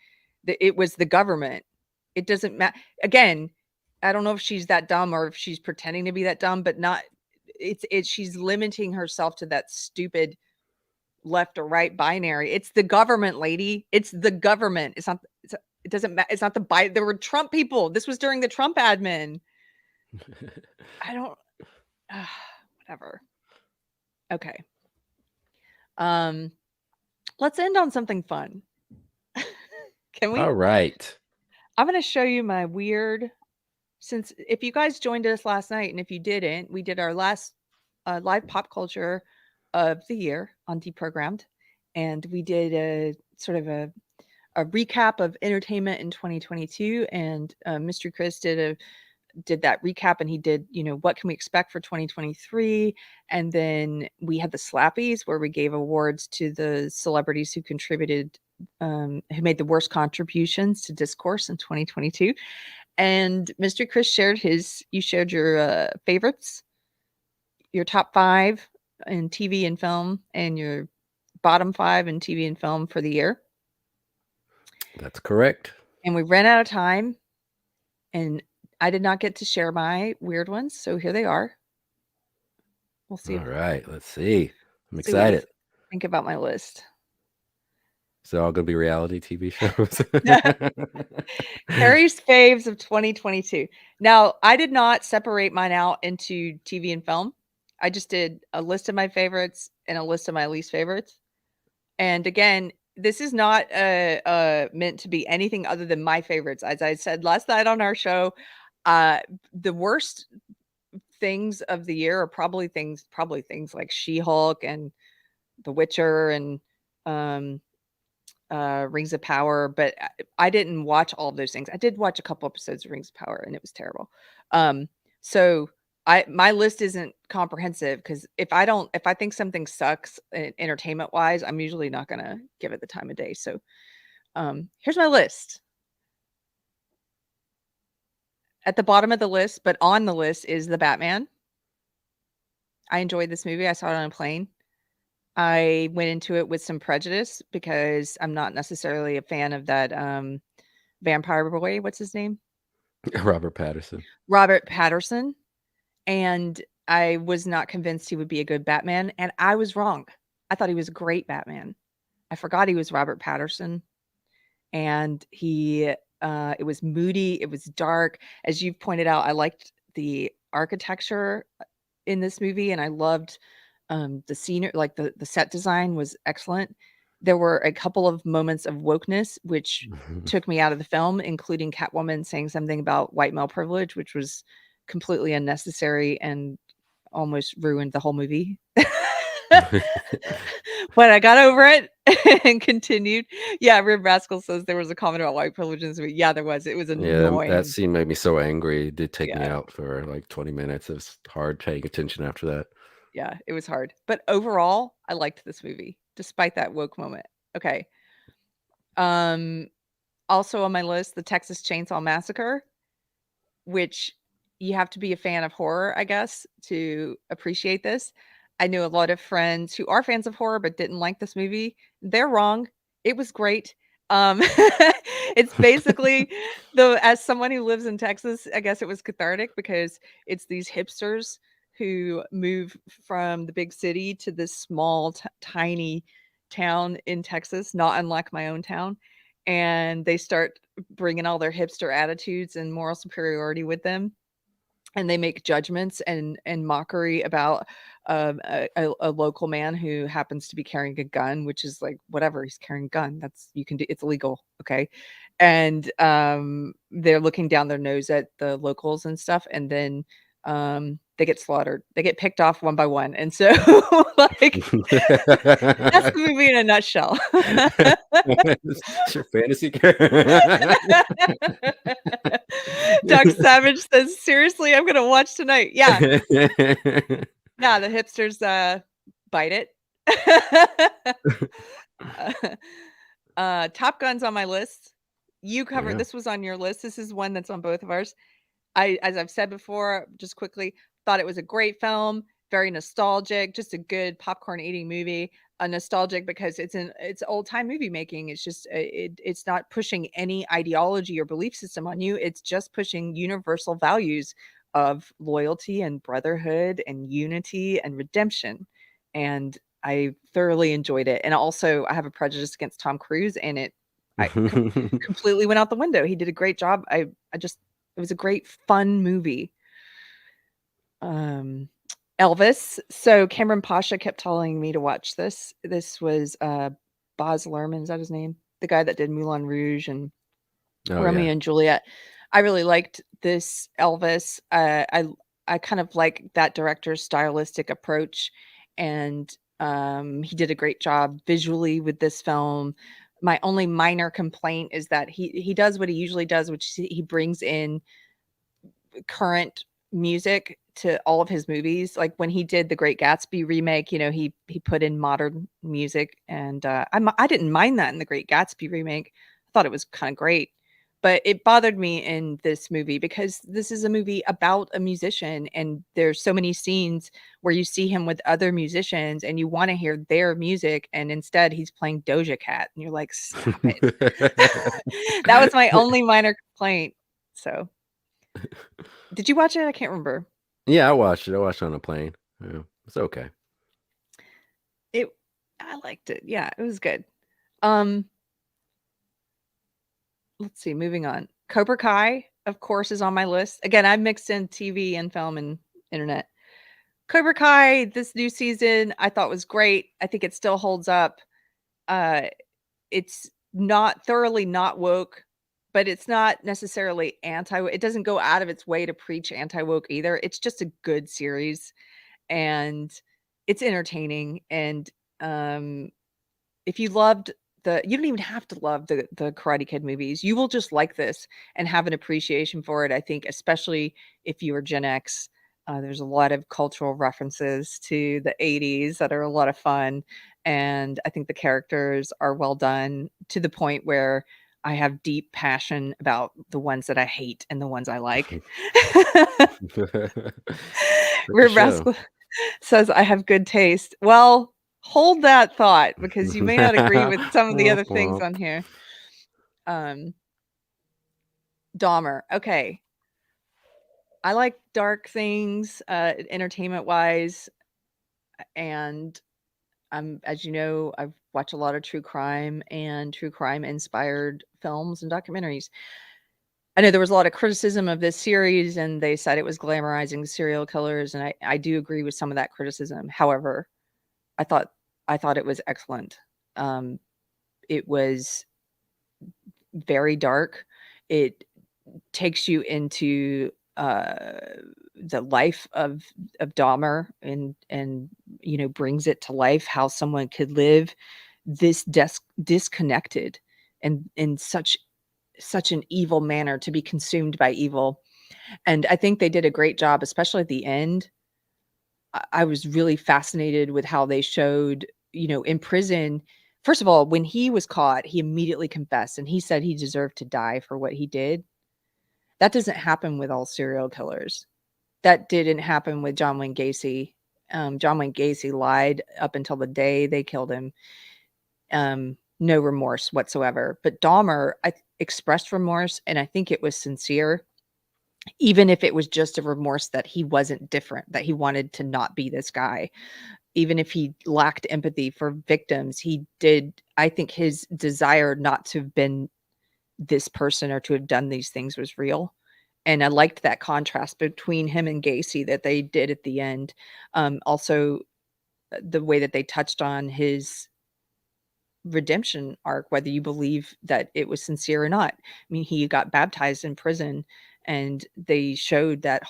It was the government. It doesn't matter. Again, I don't know if she's that dumb or if she's pretending to be that dumb, but not it's she's limiting herself to that stupid left or right binary. It's the government, lady. It's the government. It doesn't matter. It's not the Biden. There were Trump people. This was during the Trump admin. I don't whatever. Okay. Let's end on something fun. Can we? All right. I'm going to show you my weird since if you guys joined us last night and if you didn't, we did our last live pop culture of the year on Deprogrammed, and we did a sort of a recap of entertainment in 2022. And Mr. Chris did that recap, and he did what can we expect for 2023, and then we had the Slappies where we gave awards to the celebrities who contributed, who made the worst contributions to discourse in 2022. And Mr. Chris shared you shared your favorites, your top 5 in TV and film, and your bottom 5 in TV and film for the year. That's correct. And we ran out of time, and I did not get to share my weird ones, so here they are. We'll see. All right, let's see. I'm see what you excited. think about my list. Is it all going to be reality TV shows? Keri's faves of 2022. Now, I did not separate mine out into TV and film. I just did a list of my favorites and a list of my least favorites. And again, this is not meant to be anything other than my favorites. As I said last night on our show, the worst things of the year are probably things like She-Hulk and The Witcher and Rings of Power, but I didn't watch all of those things. I did watch a couple episodes of Rings of Power, and it was terrible. So my list isn't comprehensive because if I think something sucks entertainment wise, I'm usually not gonna give it the time of day. So here's my list. At the bottom of the list, but on the list, is The Batman. I enjoyed this movie. I saw it on a plane. I went into it with some prejudice because I'm not necessarily a fan of that vampire boy. What's his name? Robert Pattinson. Robert Pattinson. And I was not convinced he would be a good Batman. And I was wrong. I thought he was a great Batman. I forgot he was Robert Pattinson. And it was moody. It was dark. As you've pointed out, I liked the architecture in this movie. And I loved the scenery, like the set design was excellent. There were a couple of moments of wokeness which took me out of the film, including Catwoman saying something about white male privilege, which was completely unnecessary and almost ruined the whole movie. But I got over it and continued. Yeah, Rib Rascal says there was a comment about white privilege in this movie. Yeah, there was. It was annoying. Yeah, that scene made me so angry. It did take me out for like 20 minutes. It was hard paying attention after that. Yeah, it was hard. But overall, I liked this movie, despite that woke moment. Okay. Also on my list, the Texas Chainsaw Massacre, which you have to be a fan of horror, I guess, to appreciate this. I knew a lot of friends who are fans of horror but didn't like this movie. They're wrong. It was great. It's basically as someone who lives in Texas, I guess it was cathartic because it's these hipsters who move from the big city to this small, tiny town in Texas, not unlike my own town. And they start bringing all their hipster attitudes and moral superiority with them. And they make judgments and mockery about a local man who happens to be carrying a gun, which is like, whatever, he's carrying a gun. It's illegal. Okay. And they're looking down their nose at the locals and stuff. And then they get slaughtered. They get picked off one by one. And so like that's the movie in a nutshell. It's your fantasy. Doc Savage says, seriously, I'm gonna watch tonight. Yeah. Yeah, the hipsters bite it. Top Gun's on my list. You covered Yeah. this was on your list. This is one that's on both of ours. As I've said before, just quickly, thought it was a great film, very nostalgic, just a good popcorn eating movie. Nostalgic because it's old time movie making. It's just it's not pushing any ideology or belief system on you. It's just pushing universal values of loyalty and brotherhood and unity and redemption. And I thoroughly enjoyed it. And also, I have a prejudice against Tom Cruise, and it completely went out the window. He did a great job. I just it was a great fun movie. Elvis. So Cameron Pasha kept telling me to watch this. This was Baz Luhrmann, is that his name? The guy that did Moulin Rouge and Oh Romeo yeah. and Juliet. I really liked this Elvis. I kind of like that director's stylistic approach, and he did a great job visually with this film. My only minor complaint is that he does what he usually does, which he brings in current music to all of his movies. Like when he did the Great Gatsby remake, you know, he put in modern music, and I didn't mind that in the Great Gatsby remake. I thought it was kind of great. But it bothered me in this movie because this is a movie about a musician, and there's so many scenes where you see him with other musicians and you want to hear their music, and instead he's playing Doja Cat, and you're like, stop it. That was my only minor complaint. So did you watch it? I can't remember. Yeah, I watched it. I watched it on a plane. Yeah, it's okay. I liked it. Yeah, it was good. Let's see, moving on. Cobra Kai, of course, is on my list. Again, I mixed in TV and film and internet. Cobra Kai, this new season, I thought was great. I think it still holds up. It's not thoroughly not woke, but it's not necessarily anti-woke. It doesn't go out of its way to preach anti-woke either. It's just a good series, and it's entertaining. And if you loved you don't even have to love the Karate Kid movies. You will just like this and have an appreciation for it. I think, especially if you are Gen X, there's a lot of cultural references to the 80s that are a lot of fun. And I think the characters are well done to the point where I have deep passion about the ones that I hate and the ones I like. Rear Rascal says I have good taste. Well, hold that thought because you may not agree with some of the other things on here. Dahmer. Okay. I like dark things, entertainment wise. And as you know, I've watched a lot of true crime and true crime inspired films and documentaries. I know there was a lot of criticism of this series, and they said it was glamorizing serial killers. And I do agree with some of that criticism. However, I thought it was excellent. It was very dark. It takes you into the life of Dahmer, and you know, brings it to life how someone could live this disconnected and in such an evil manner, to be consumed by evil. And I think they did a great job, especially at the end. I was really fascinated with how they showed, you know, in prison. First of all, when he was caught, he immediately confessed, and he said he deserved to die for what he did. That doesn't happen with all serial killers. That didn't happen with John Wayne Gacy. John Wayne Gacy lied up until the day they killed him. No remorse whatsoever. But Dahmer expressed remorse, and I think it was sincere, even if it was just a remorse that he wasn't different, that he wanted to not be this guy. Even if he lacked empathy for victims, he did. I think his desire not to have been this person or to have done these things was real. And I liked that contrast between him and Gacy that they did at the end. Also, the way that they touched on his redemption arc, whether you believe that it was sincere or not. I mean, he got baptized in prison, and they showed that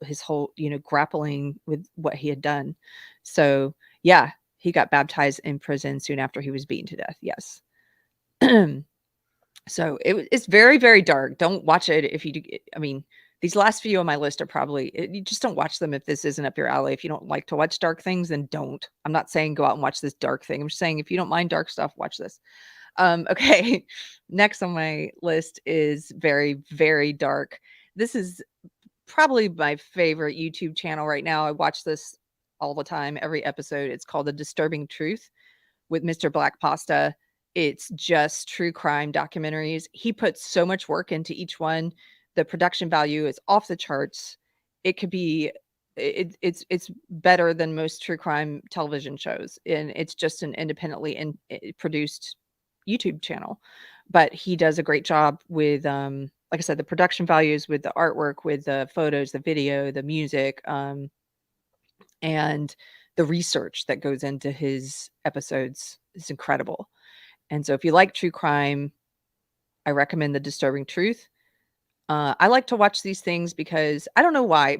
his whole, grappling with what he had done. So yeah, he got baptized in prison soon after he was beaten to death. Yes. So it's very, very dark. Don't watch it if you do. I mean, these last few on my list are probably, you just don't watch them if this isn't up your alley. If you don't like to watch dark things, then don't. I'm not saying go out and watch this dark thing. I'm just saying if you don't mind dark stuff, watch this. Okay. Next on my list is very, very dark. This is probably my favorite YouTube channel right now. I watch this all the time, every episode. It's called The Disturbing Truth with Mr. Black Pasta. It's just true crime documentaries. He puts so much work into each one. The production value is off the charts. It could be it's better than most true crime television shows, and it's just an independently produced YouTube channel. But he does a great job with like I said, the production values, with the artwork, with the photos, the video, the music, and the research that goes into his episodes is incredible. And so if you like true crime, I recommend The Disturbing Truth. I like to watch these things because I don't know why.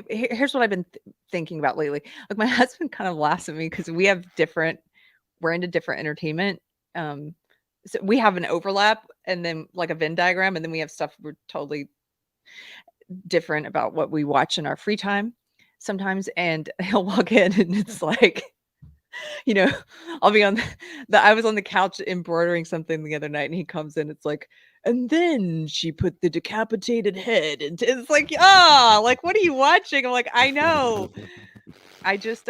Here's what I've been thinking about lately. Like, my husband kind of laughs at me because we're into different entertainment. So we have an overlap, and then like a Venn diagram, and then we have stuff we're totally different about what we watch in our free time sometimes. And he'll walk in and it's like, I'll be on I was on the couch embroidering something the other night, and he comes in, it's like, and then she put the decapitated head, and it's like, like, what are you watching? I'm like, I know. I just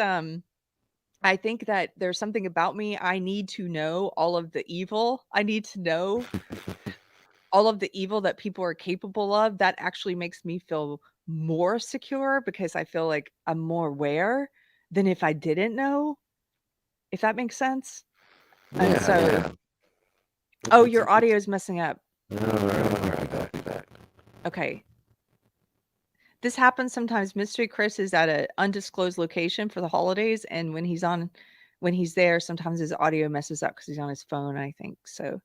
I think that there's something about me. I need to know all of the evil. I need to know all of the evil that people are capable of. That actually makes me feel more secure because I feel like I'm more aware than if I didn't know, if that makes sense. And Yeah, so, yeah. oh, It's your audio is messing up. all right, I'll be back. Okay. This happens sometimes. Mystery Chris is at an undisclosed location for the holidays, and when he's there, sometimes his audio messes up because he's on his phone, I think. So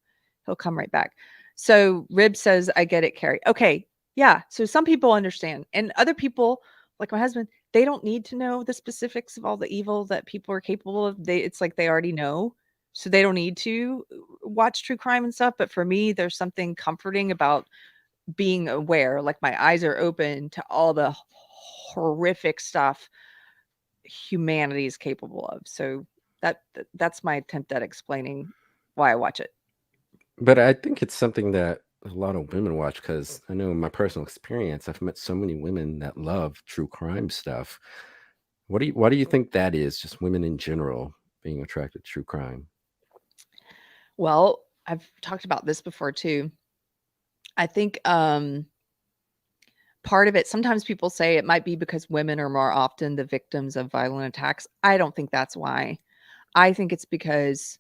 he'll come right back. So Rib says, I get it, Keri. Okay. Yeah. So some people understand, and other people, like my husband, they don't need to know the specifics of all the evil that people are capable of. It's like they already know. So they don't need to watch true crime and stuff. But for me, there's something comforting about being aware, like my eyes are open to all the horrific stuff humanity is capable of. So that's my attempt at explaining why I watch it. But I think it's something that a lot of women watch because I know in my personal experience, I've met so many women that love true crime stuff. Why do you think that is? Just women in general being attracted to true crime. Well, I've talked about this before too. I think part of it, sometimes people say it might be because women are more often the victims of violent attacks. I don't think that's why. I think it's because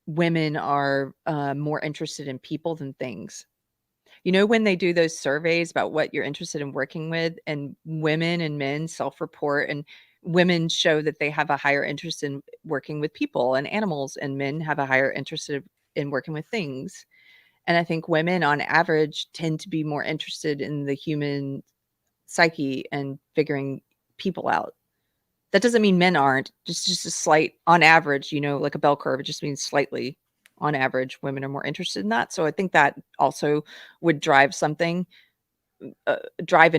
women are more interested in people than things. When they do those surveys about what you're interested in working with, and women and men self-report, and women show that they have a higher interest in working with people and animals, and men have a higher interest in working with things. And I think women on average tend to be more interested in the human psyche and figuring people out. That doesn't mean men aren't. Just a slight, on average, like a bell curve. It just means slightly, on average, women are more interested in that. So I think that also would drive an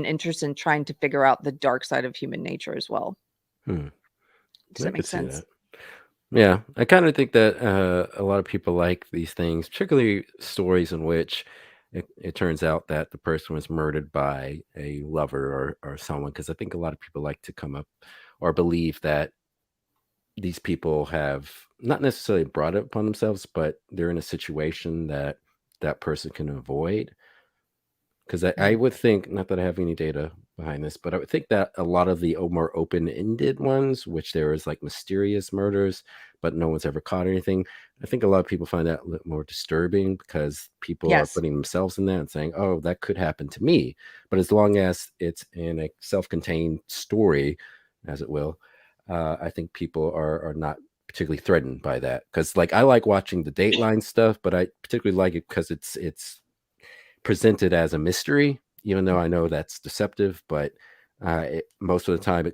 interest in trying to figure out the dark side of human nature as well. Does I that make could see sense? that. Yeah, I kind of think that a lot of people like these things, particularly stories in which it turns out that the person was murdered by a lover or someone, because I think a lot of people like to come up or believe that these people have not necessarily brought it upon themselves, but they're in a situation that that person can avoid. Because I would think, not that I have any data behind this, but I would think that a lot of the more open-ended ones, which there is like mysterious murders, but no one's ever caught anything. I think a lot of people find that a little more disturbing because people are Yes. putting themselves in that and saying, oh, that could happen to me. But as long as it's in a self-contained story, as it will, I think people are not particularly threatened by that. Because like I like watching the Dateline stuff, but I particularly like it because it's presented as a mystery, even though I know that's deceptive, but most of the time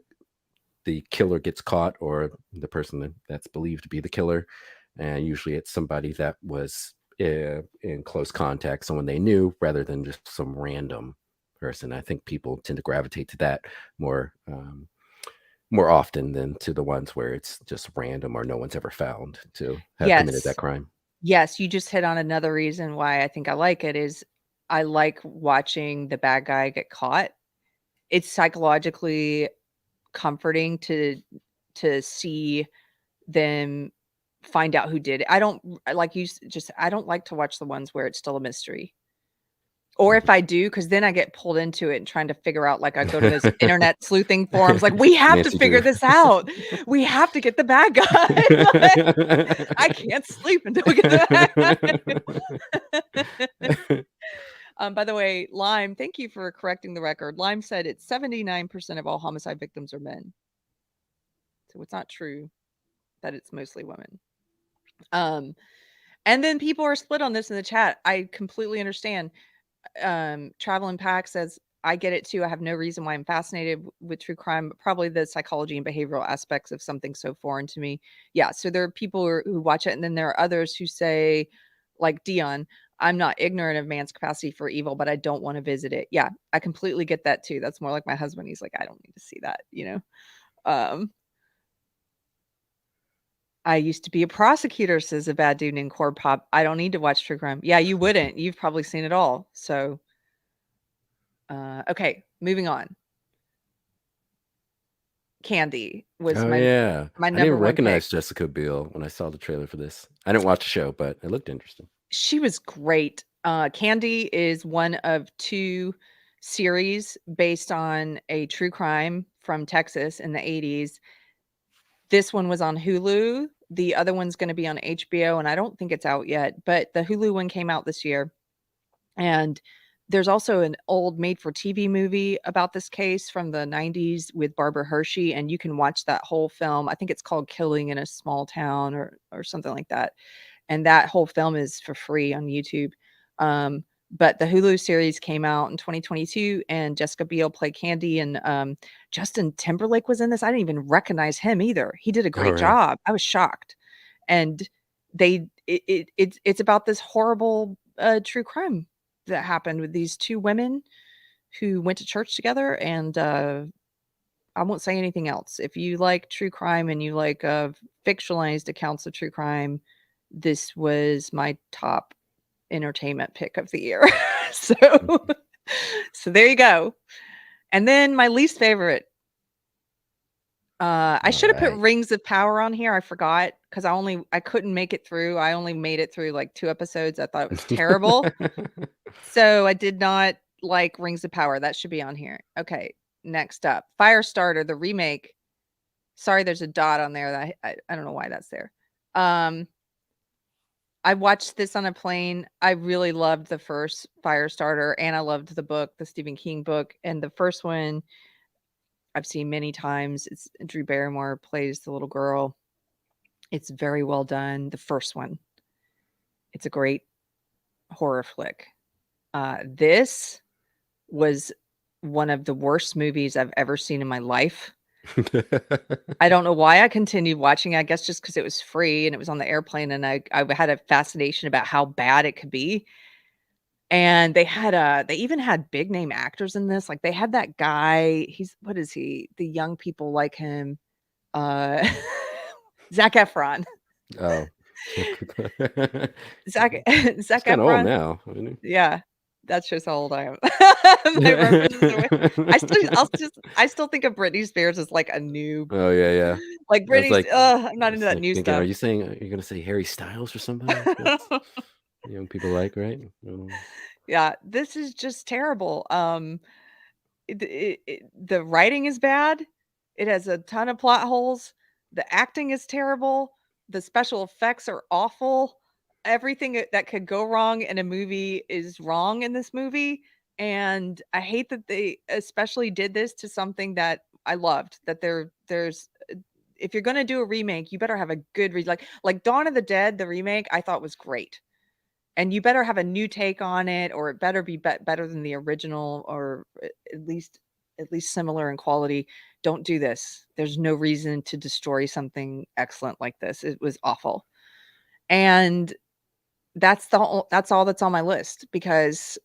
the killer gets caught, or the person that's believed to be the killer, and usually it's somebody that was in close contact, someone they knew, rather than just some random person. I think people tend to gravitate to that more more often than to the ones where it's just random or no one's ever found to have committed that Yes. crime. Yes, you just hit on another reason why I think I like it is I like watching the bad guy get caught. It's psychologically comforting to see them find out who did it. I don't like you just I don't like to watch the ones where it's still a mystery. Or if I do, because then I get pulled into it and trying to figure out, like, I go to those internet sleuthing forums, like, "We have to Nancy figure Drew. this out. We have to get the bad guy." Like, I can't sleep until we get the bad guy. By the way, Lime, thank you for correcting the record. Lime said it's 79% of all homicide victims are men. So it's not true that it's mostly women. And then people are split on this in the chat. I completely understand. Traveling Pack says, I get it too. I have no reason why I'm fascinated with true crime, but probably the psychology and behavioral aspects of something so foreign to me. Yeah. So there are people who watch it, and then there are others who say, like Dion, I'm not ignorant of man's capacity for evil, but I don't want to visit it. Yeah, I completely get that too. That's more like my husband. He's like, I don't need to see that, you know. I used to be a prosecutor, says a bad dude named Cord Pop. I don't need to watch true crime. Yeah, you wouldn't. You've probably seen it all. So okay, moving on. Candy was Oh my yeah, I number didn't one pick. recognize Jessica Biel when I saw the trailer for this. I didn't watch the show, but it looked interesting. She was great. Candy is one of 2 series based on a true crime from Texas in the 80s. This one was on Hulu. The other one's gonna be on HBO, and I don't think it's out yet, but the Hulu one came out this year. And there's also an old made-for-TV movie about this case from the 90s with Barbara Hershey, and you can watch that whole film. I think it's called Killing in a Small Town or something like that. And that whole film is for free on YouTube. But the Hulu series came out in 2022, and Jessica Biel played Candy, and Justin Timberlake was in this. I didn't even recognize him either. He did a Oh, great really? job. I was shocked. And it's about this horrible true crime that happened with these 2 women who went to church together, and I won't say anything else. If you like true crime and you like fictionalized accounts of true crime, this was my top entertainment pick of the year. So so there you go. And then my least favorite. I should have put Alright. Rings of Power on here. I forgot because I couldn't make it through. I only made it through like 2 episodes. I thought it was terrible. So I did not like Rings of Power. That should be on here. Okay, next up, Firestarter, the remake. Sorry, there's a dot on there that I don't know why that's there. I watched this on a plane. I really loved the first Firestarter, and I loved the book, the Stephen King book. And the first one I've seen many times. It's Drew Barrymore plays the little girl. It's very well done. The first one. It's a great horror flick. This was one of the worst movies I've ever seen in my life. I don't know why I continued watching. I guess just because it was free and it was on the airplane, and I had a fascination about how bad it could be. And they even had big name actors in this. Like, they had that guy, what is he? The young people like him, uh, Zac Efron. Oh. Zac He's kinda old Efron. now, isn't he? Yeah, that shows how old I am. My references are I still think of Britney Spears as, like, a noob. Oh, yeah. Like, I was Britney's like I'm not into it's that like new thinking, are stuff. you saying you're gonna say Harry Styles or somebody? That's young people like, right? I don't know. Yeah, this is just terrible. The writing is bad. It has a ton of plot holes. The acting is terrible. The special effects are awful. Everything that could go wrong in a movie is wrong in this movie. And I hate that they especially did this to something that I loved. That there's if you're gonna do a remake, you better have a good like Dawn of the Dead, the remake, I thought was great. and you better have a new take on it, or it better be better than the original, or at least similar in quality. Don't do this. There's no reason to destroy something excellent like this. It was awful. And that's all that's on my list, because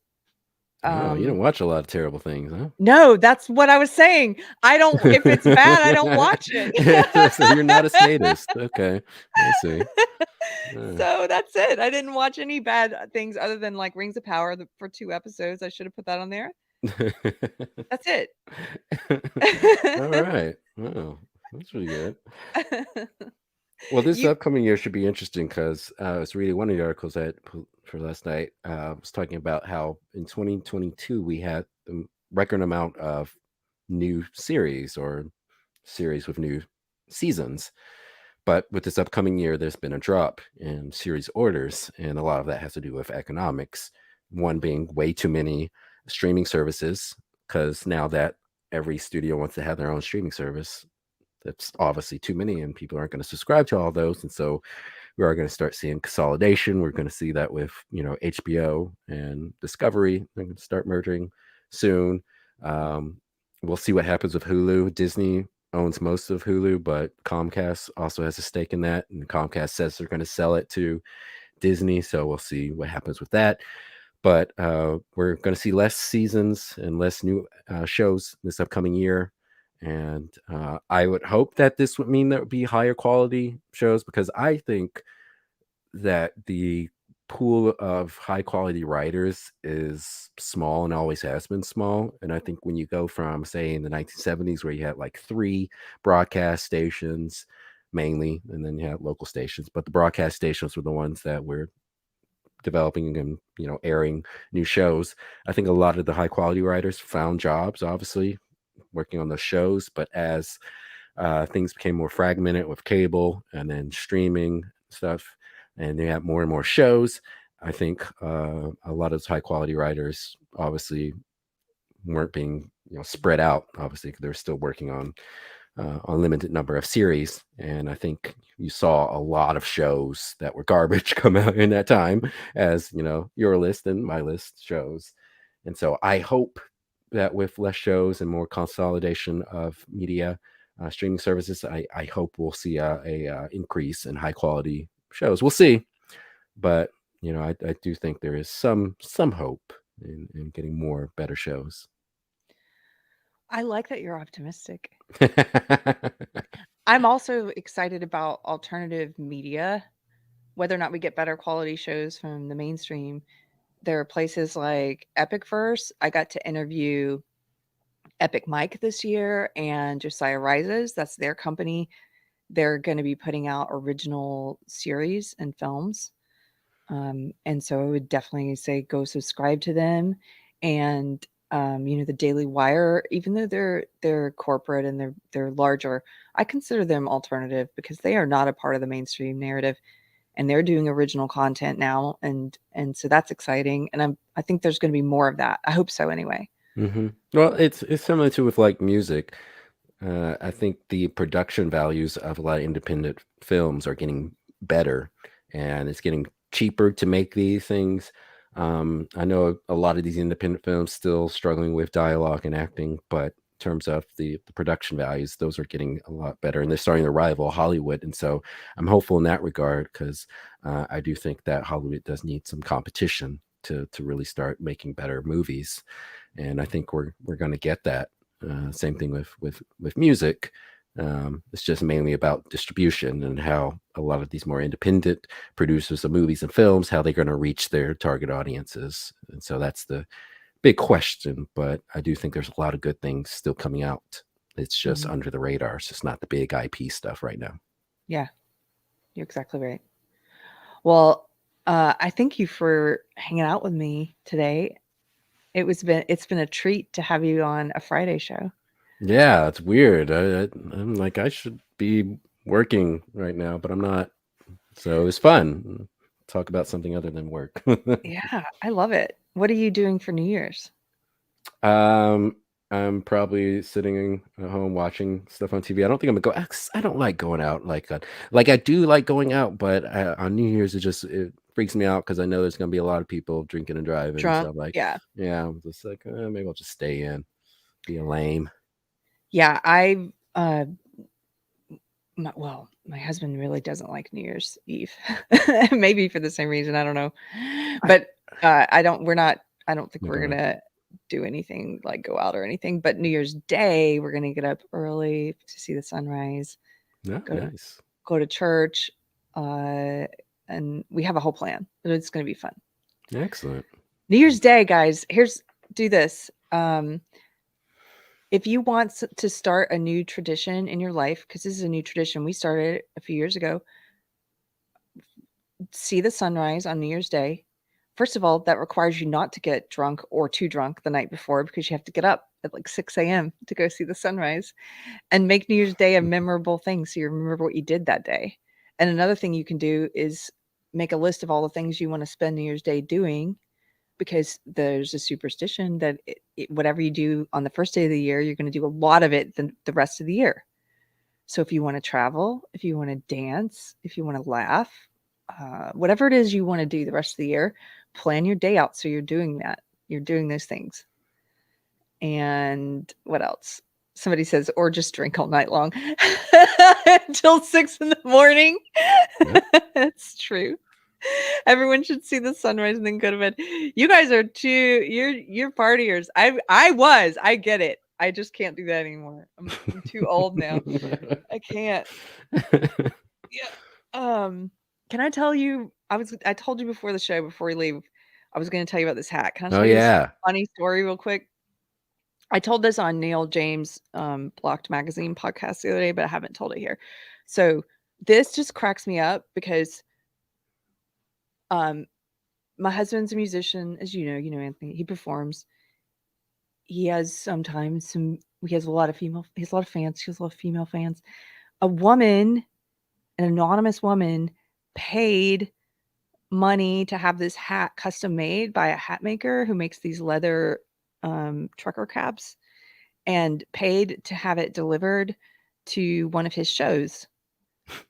Oh, you don't watch a lot of terrible things, huh? no, that's what I was saying. I don't if it's bad, I don't watch it. So you're not a sadist. Okay, I see. So that's it. I didn't watch any bad things other than like Rings of Power for 2 episodes. I should have put that on there. That's it. All right. Wow, that's pretty good. Well, this You upcoming year should be interesting because I was reading one of the articles for last night. Was talking about how in 2022 we had a record amount of new series, or series with new seasons. But with this upcoming year, there's been a drop in series orders, and a lot of that has to do with economics. One being way too many streaming services, because now that every studio wants to have their own streaming service, that's obviously too many, and people aren't going to subscribe to all those. And so we are going to start seeing consolidation. We're going to see that with HBO and Discovery. They're going to start merging soon. We'll see what happens with Hulu. Disney owns most of Hulu, but Comcast also has a stake in that, and Comcast says they're going to sell it to Disney. So we'll see what happens with that. But we're going to see less seasons and less new shows this upcoming year. And I would hope that this would mean there would be higher quality shows, because I think that the pool of high quality writers is small and always has been small. And I think when you go from, say, in the 1970s, where you had like 3 broadcast stations mainly, and then you had local stations, but the broadcast stations were the ones that were developing and airing new shows. I think a lot of the high quality writers found jobs, obviously working on those shows, but as things became more fragmented with cable and then streaming stuff, and they have more and more shows, I think a lot of those high quality writers obviously weren't being spread out, obviously, because they're still working on limited number of series. And I think you saw a lot of shows that were garbage come out in that time, as your list and my list shows. And so I hope that with less shows and more consolidation of media streaming services, I hope we'll see a increase in high quality shows. We'll see, but I do think there is some hope in getting more better shows. I like that you're optimistic. I'm also excited about alternative media, whether or not we get better quality shows from the mainstream. There are places like Epicverse. I got to interview Epic Mike this year and Josiah Rises. That's their company. They're going to be putting out original series and films. And so I would definitely say go subscribe to them. And the Daily Wire, even though they're corporate and they're larger, I consider them alternative, because they are not a part of the mainstream narrative, and they're doing original content now, and so that's exciting. And I think there's going to be more of that. I hope so, anyway. Mm-hmm. Well, it's similar to with like music. I think the production values of a lot of independent films are getting better, and it's getting cheaper to make these things. I know a lot of these independent films still struggling with dialogue and acting, but in terms of the production values, those are getting a lot better, and they're starting to rival Hollywood. And so I'm hopeful in that regard, because I do think that Hollywood does need some competition to really start making better movies. And I think we're going to get that. Same thing with music. It's just mainly about distribution and how a lot of these more independent producers of movies and films, how they're going to reach their target audiences. And so that's the big question. But I do think there's a lot of good things still coming out. It's just under the radar. It's just not the big IP stuff right now. Yeah, you're exactly right. Well, I thank you for hanging out with me today. It's been a treat to have you on a Friday show. Yeah, it's weird. I'm like, I should be working right now, but I'm not. So it's fun. Talk about something other than work. Yeah, I love it. What are you doing for New Year's? I'm probably sitting at home watching stuff on TV. I don't think I'm gonna go. I don't like going out like I do like going out, but on New Year's it freaks me out because I know there's gonna be a lot of people drinking and driving. So Drunk. I'm like, Yeah. yeah, I'm just like maybe I'll just stay in, be a lame. Yeah. My husband really doesn't like New Year's Eve. Maybe for the same reason. I don't know. But I don't think You're we're gonna- gonna do anything like go out or anything. But New Year's Day, we're gonna get up early to see the sunrise, No, go nice. go to church, and we have a whole plan. It's gonna be fun. Excellent. New Year's Day, guys. Do this. If you want to start a new tradition in your life, because this is a new tradition, we started a few years ago. See the sunrise on New Year's Day. First of all, that requires you not to get drunk or too drunk the night before because you have to get up at like 6 a.m. to go see the sunrise and make New Year's Day a memorable thing so you remember what you did that day. And another thing you can do is make a list of all the things you want to spend New Year's Day doing because there's a superstition that whatever you do on the first day of the year, you're going to do a lot of it the rest of the year. So if you want to travel, if you want to dance, if you want to laugh, whatever it is you want to do the rest of the year, plan your day out so you're doing that. You're doing those things. And what else? Somebody says, or just drink all night long until 6 a.m. Yep. That's true. Everyone should see the sunrise and then go to bed. You guys are you're partiers. I get it. I just can't do that anymore. I'm too old now. I can't. Yeah. Can I tell you? I told you before the show, before we leave, I was going to tell you about this hat. Can I Oh tell you this yeah. funny story real quick? I told this on Neil James' Blocked Magazine podcast the other day, but I haven't told it here. So this just cracks me up because my husband's a musician, as you know, Anthony. He performs. He has sometimes he has a lot of fans. He has a lot of female fans. A woman, an anonymous woman, paid money to have this hat custom made by a hat maker who makes these leather trucker caps, and paid to have it delivered to one of his shows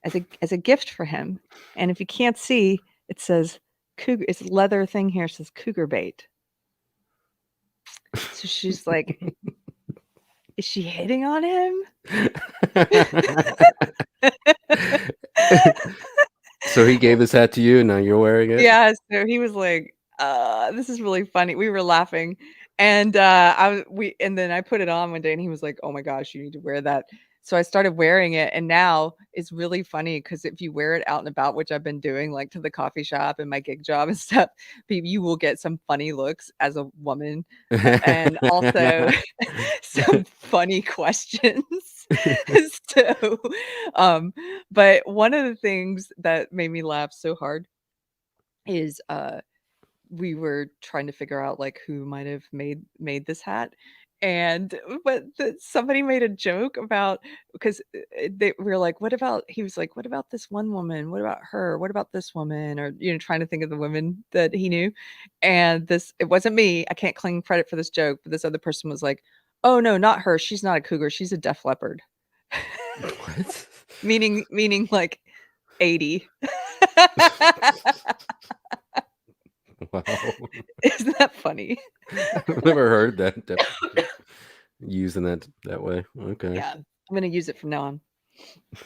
as a gift for him. And if you can't see, it says cougar. It's a leather thing here. It says cougar bait. So she's like, is she hitting on him? So he gave this hat to you, and now you're wearing it? Yeah, so he was like, this is really funny. We were laughing. And and then I put it on one day and he was like, "Oh my gosh, you need to wear that." So I started wearing it, and now it's really funny because if you wear it out and about, which I've been doing like to the coffee shop and my gig job and stuff, you will get some funny looks as a woman and also some funny questions. So but one of the things that made me laugh so hard is we were trying to figure out like who might have made this hat, and somebody made a joke about because we were like, what about, he was like, what about this one woman, what about her, what about this woman, or trying to think of the women that he knew. And it wasn't me, I can't claim credit for this joke, but this other person was like, oh no, not her, she's not a cougar, she's a Def Leopard. What? meaning like 80. Wow. Isn't that funny? I've never heard that. Using that way. Okay. Yeah, I'm gonna use it from now on.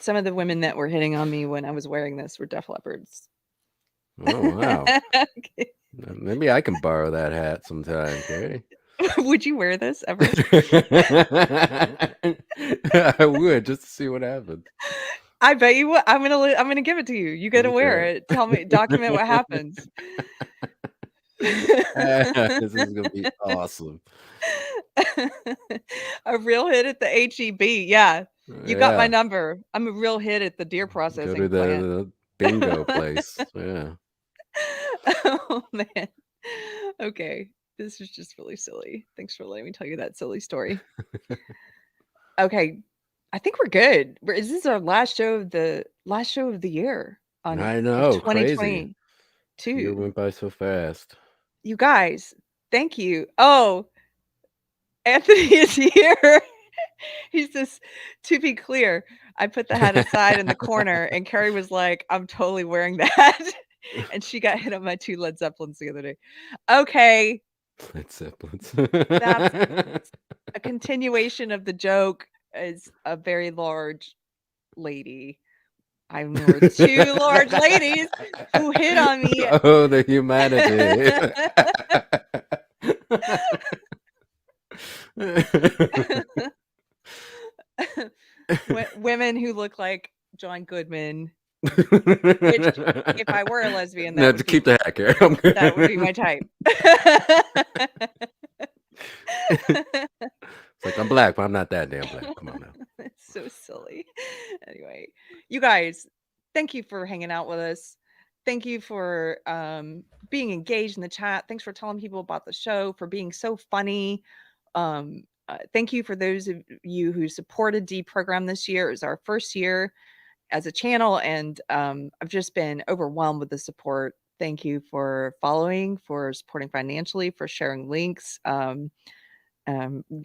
Some of the women that were hitting on me when I was wearing this were Def Leopards. Oh wow. Okay. Maybe I can borrow that hat sometime, Keri. Would you wear this ever? I would, just to see what happens. I bet you would. I'm gonna give it to you. You gotta wear Okay. it. Tell me, document what happens. This is gonna be awesome. A real hit at the HEB. Yeah, you got my Yeah. number. I'm a real hit at the deer Go to processing plant. the bingo place. Yeah. Oh man. Okay. This is just really silly. Thanks for letting me tell you that silly story. Okay. I think we're good. This is our last show of the year I of know, crazy. 2022. Year went by so fast. You guys, thank you. Oh, Anthony is here. He says, to be clear, I put the hat aside in the corner, and Keri was like, I'm totally wearing that. And she got hit on my 2 Led Zeppelins the other day. Okay, Led Zeppelins. that's a continuation of the joke. Is a very large lady. I know 2 large ladies who hit on me. Oh, the humanity. Women who look like John Goodman. Which, if I were a lesbian, No, to keep the hat, Keri. I'm good. that would be my type. It's like, I'm black, but I'm not that damn black. Come on now. It's so silly. Anyway, you guys, thank you for hanging out with us. Thank you for being engaged in the chat. Thanks for telling people about the show, for being so funny. Thank you for those of you who supported Deprogram this year. It was our first year as a channel, and I've just been overwhelmed with the support. Thank you for following, for supporting financially, for sharing links,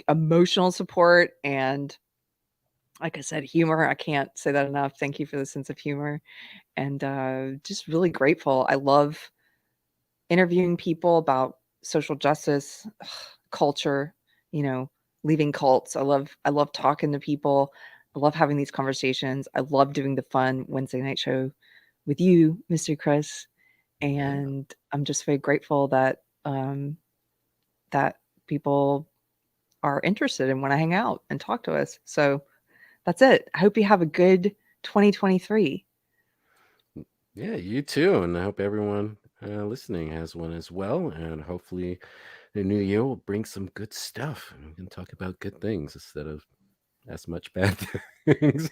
emotional support, and like I said, humor. I can't say that enough. Thank you for the sense of humor, and just really grateful. I love interviewing people about social justice, culture, leaving cults. I love talking to people. I love having these conversations. I love doing the fun Wednesday night show with you, Mr. Chris. And I'm just very grateful that that people are interested and want to hang out and talk to us. So that's it. I hope you have a good 2023. Yeah, you too. And I hope everyone listening has one as well. And hopefully the new year will bring some good stuff. And we can talk about good things instead of as much bad things.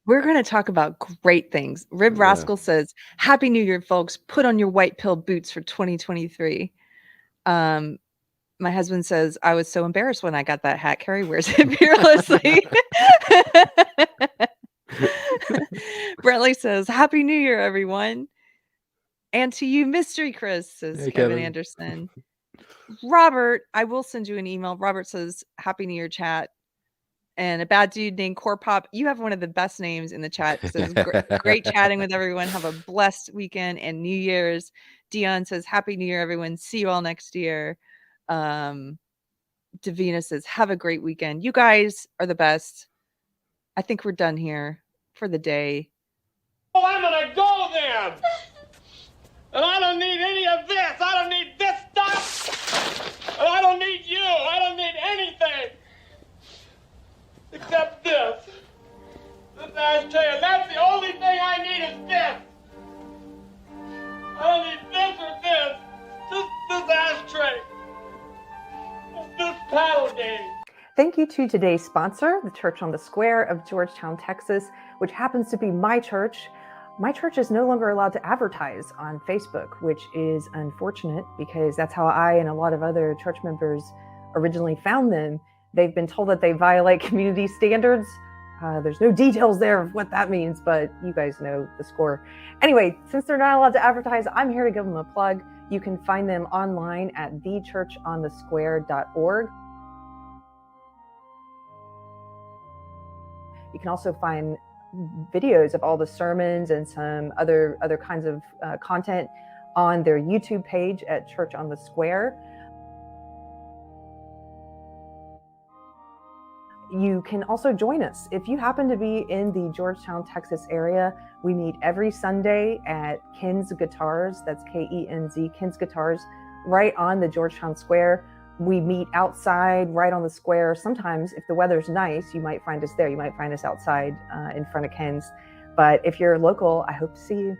We're going to talk about great things. Rib Rascal says, Happy New Year, folks. Put on your white pill boots for 2023. My husband says, I was so embarrassed when I got that hat. Keri wears it fearlessly. Brentley says, Happy New Year, everyone. And to you, Mystery Chris, says Hey, Kevin Kevin. Anderson. Robert, I will send you an email. Robert says, Happy New Year, chat. And a bad dude named Core Pop, you have one of the best names in the chat. Says, great chatting with everyone. Have a blessed weekend and New Year's. Dion says, Happy New Year, everyone. See you all next year. Davina says, have a great weekend. You guys are the best. I think we're done here for the day. Oh, I'm gonna go then. And I don't need any of this. I don't need this stuff. And I don't need you. I don't need anything. Except this. This ashtray. And that's the only thing I need is this. I don't need this or this. Just this ashtray. This paddle game. Thank you to today's sponsor, the Church on the Square of Georgetown, Texas, which happens to be my church. My church is no longer allowed to advertise on Facebook, which is unfortunate because that's how I and a lot of other church members originally found them. They've been told that they violate community standards. There's no details there of what that means, but you guys know the score. Anyway, since they're not allowed to advertise, I'm here to give them a plug. You can find them online at thechurchonthesquare.org. You can also find videos of all the sermons and some other kinds of content on their YouTube page at Church on the Square. You can also join us. If you happen to be in the Georgetown, Texas area, we meet every Sunday at Ken's Guitars, that's Kenz, Ken's Guitars, right on the Georgetown Square. We meet outside, right on the square. Sometimes, if the weather's nice, you might find us there. You might find us outside in front of Ken's. But if you're local, I hope to see you.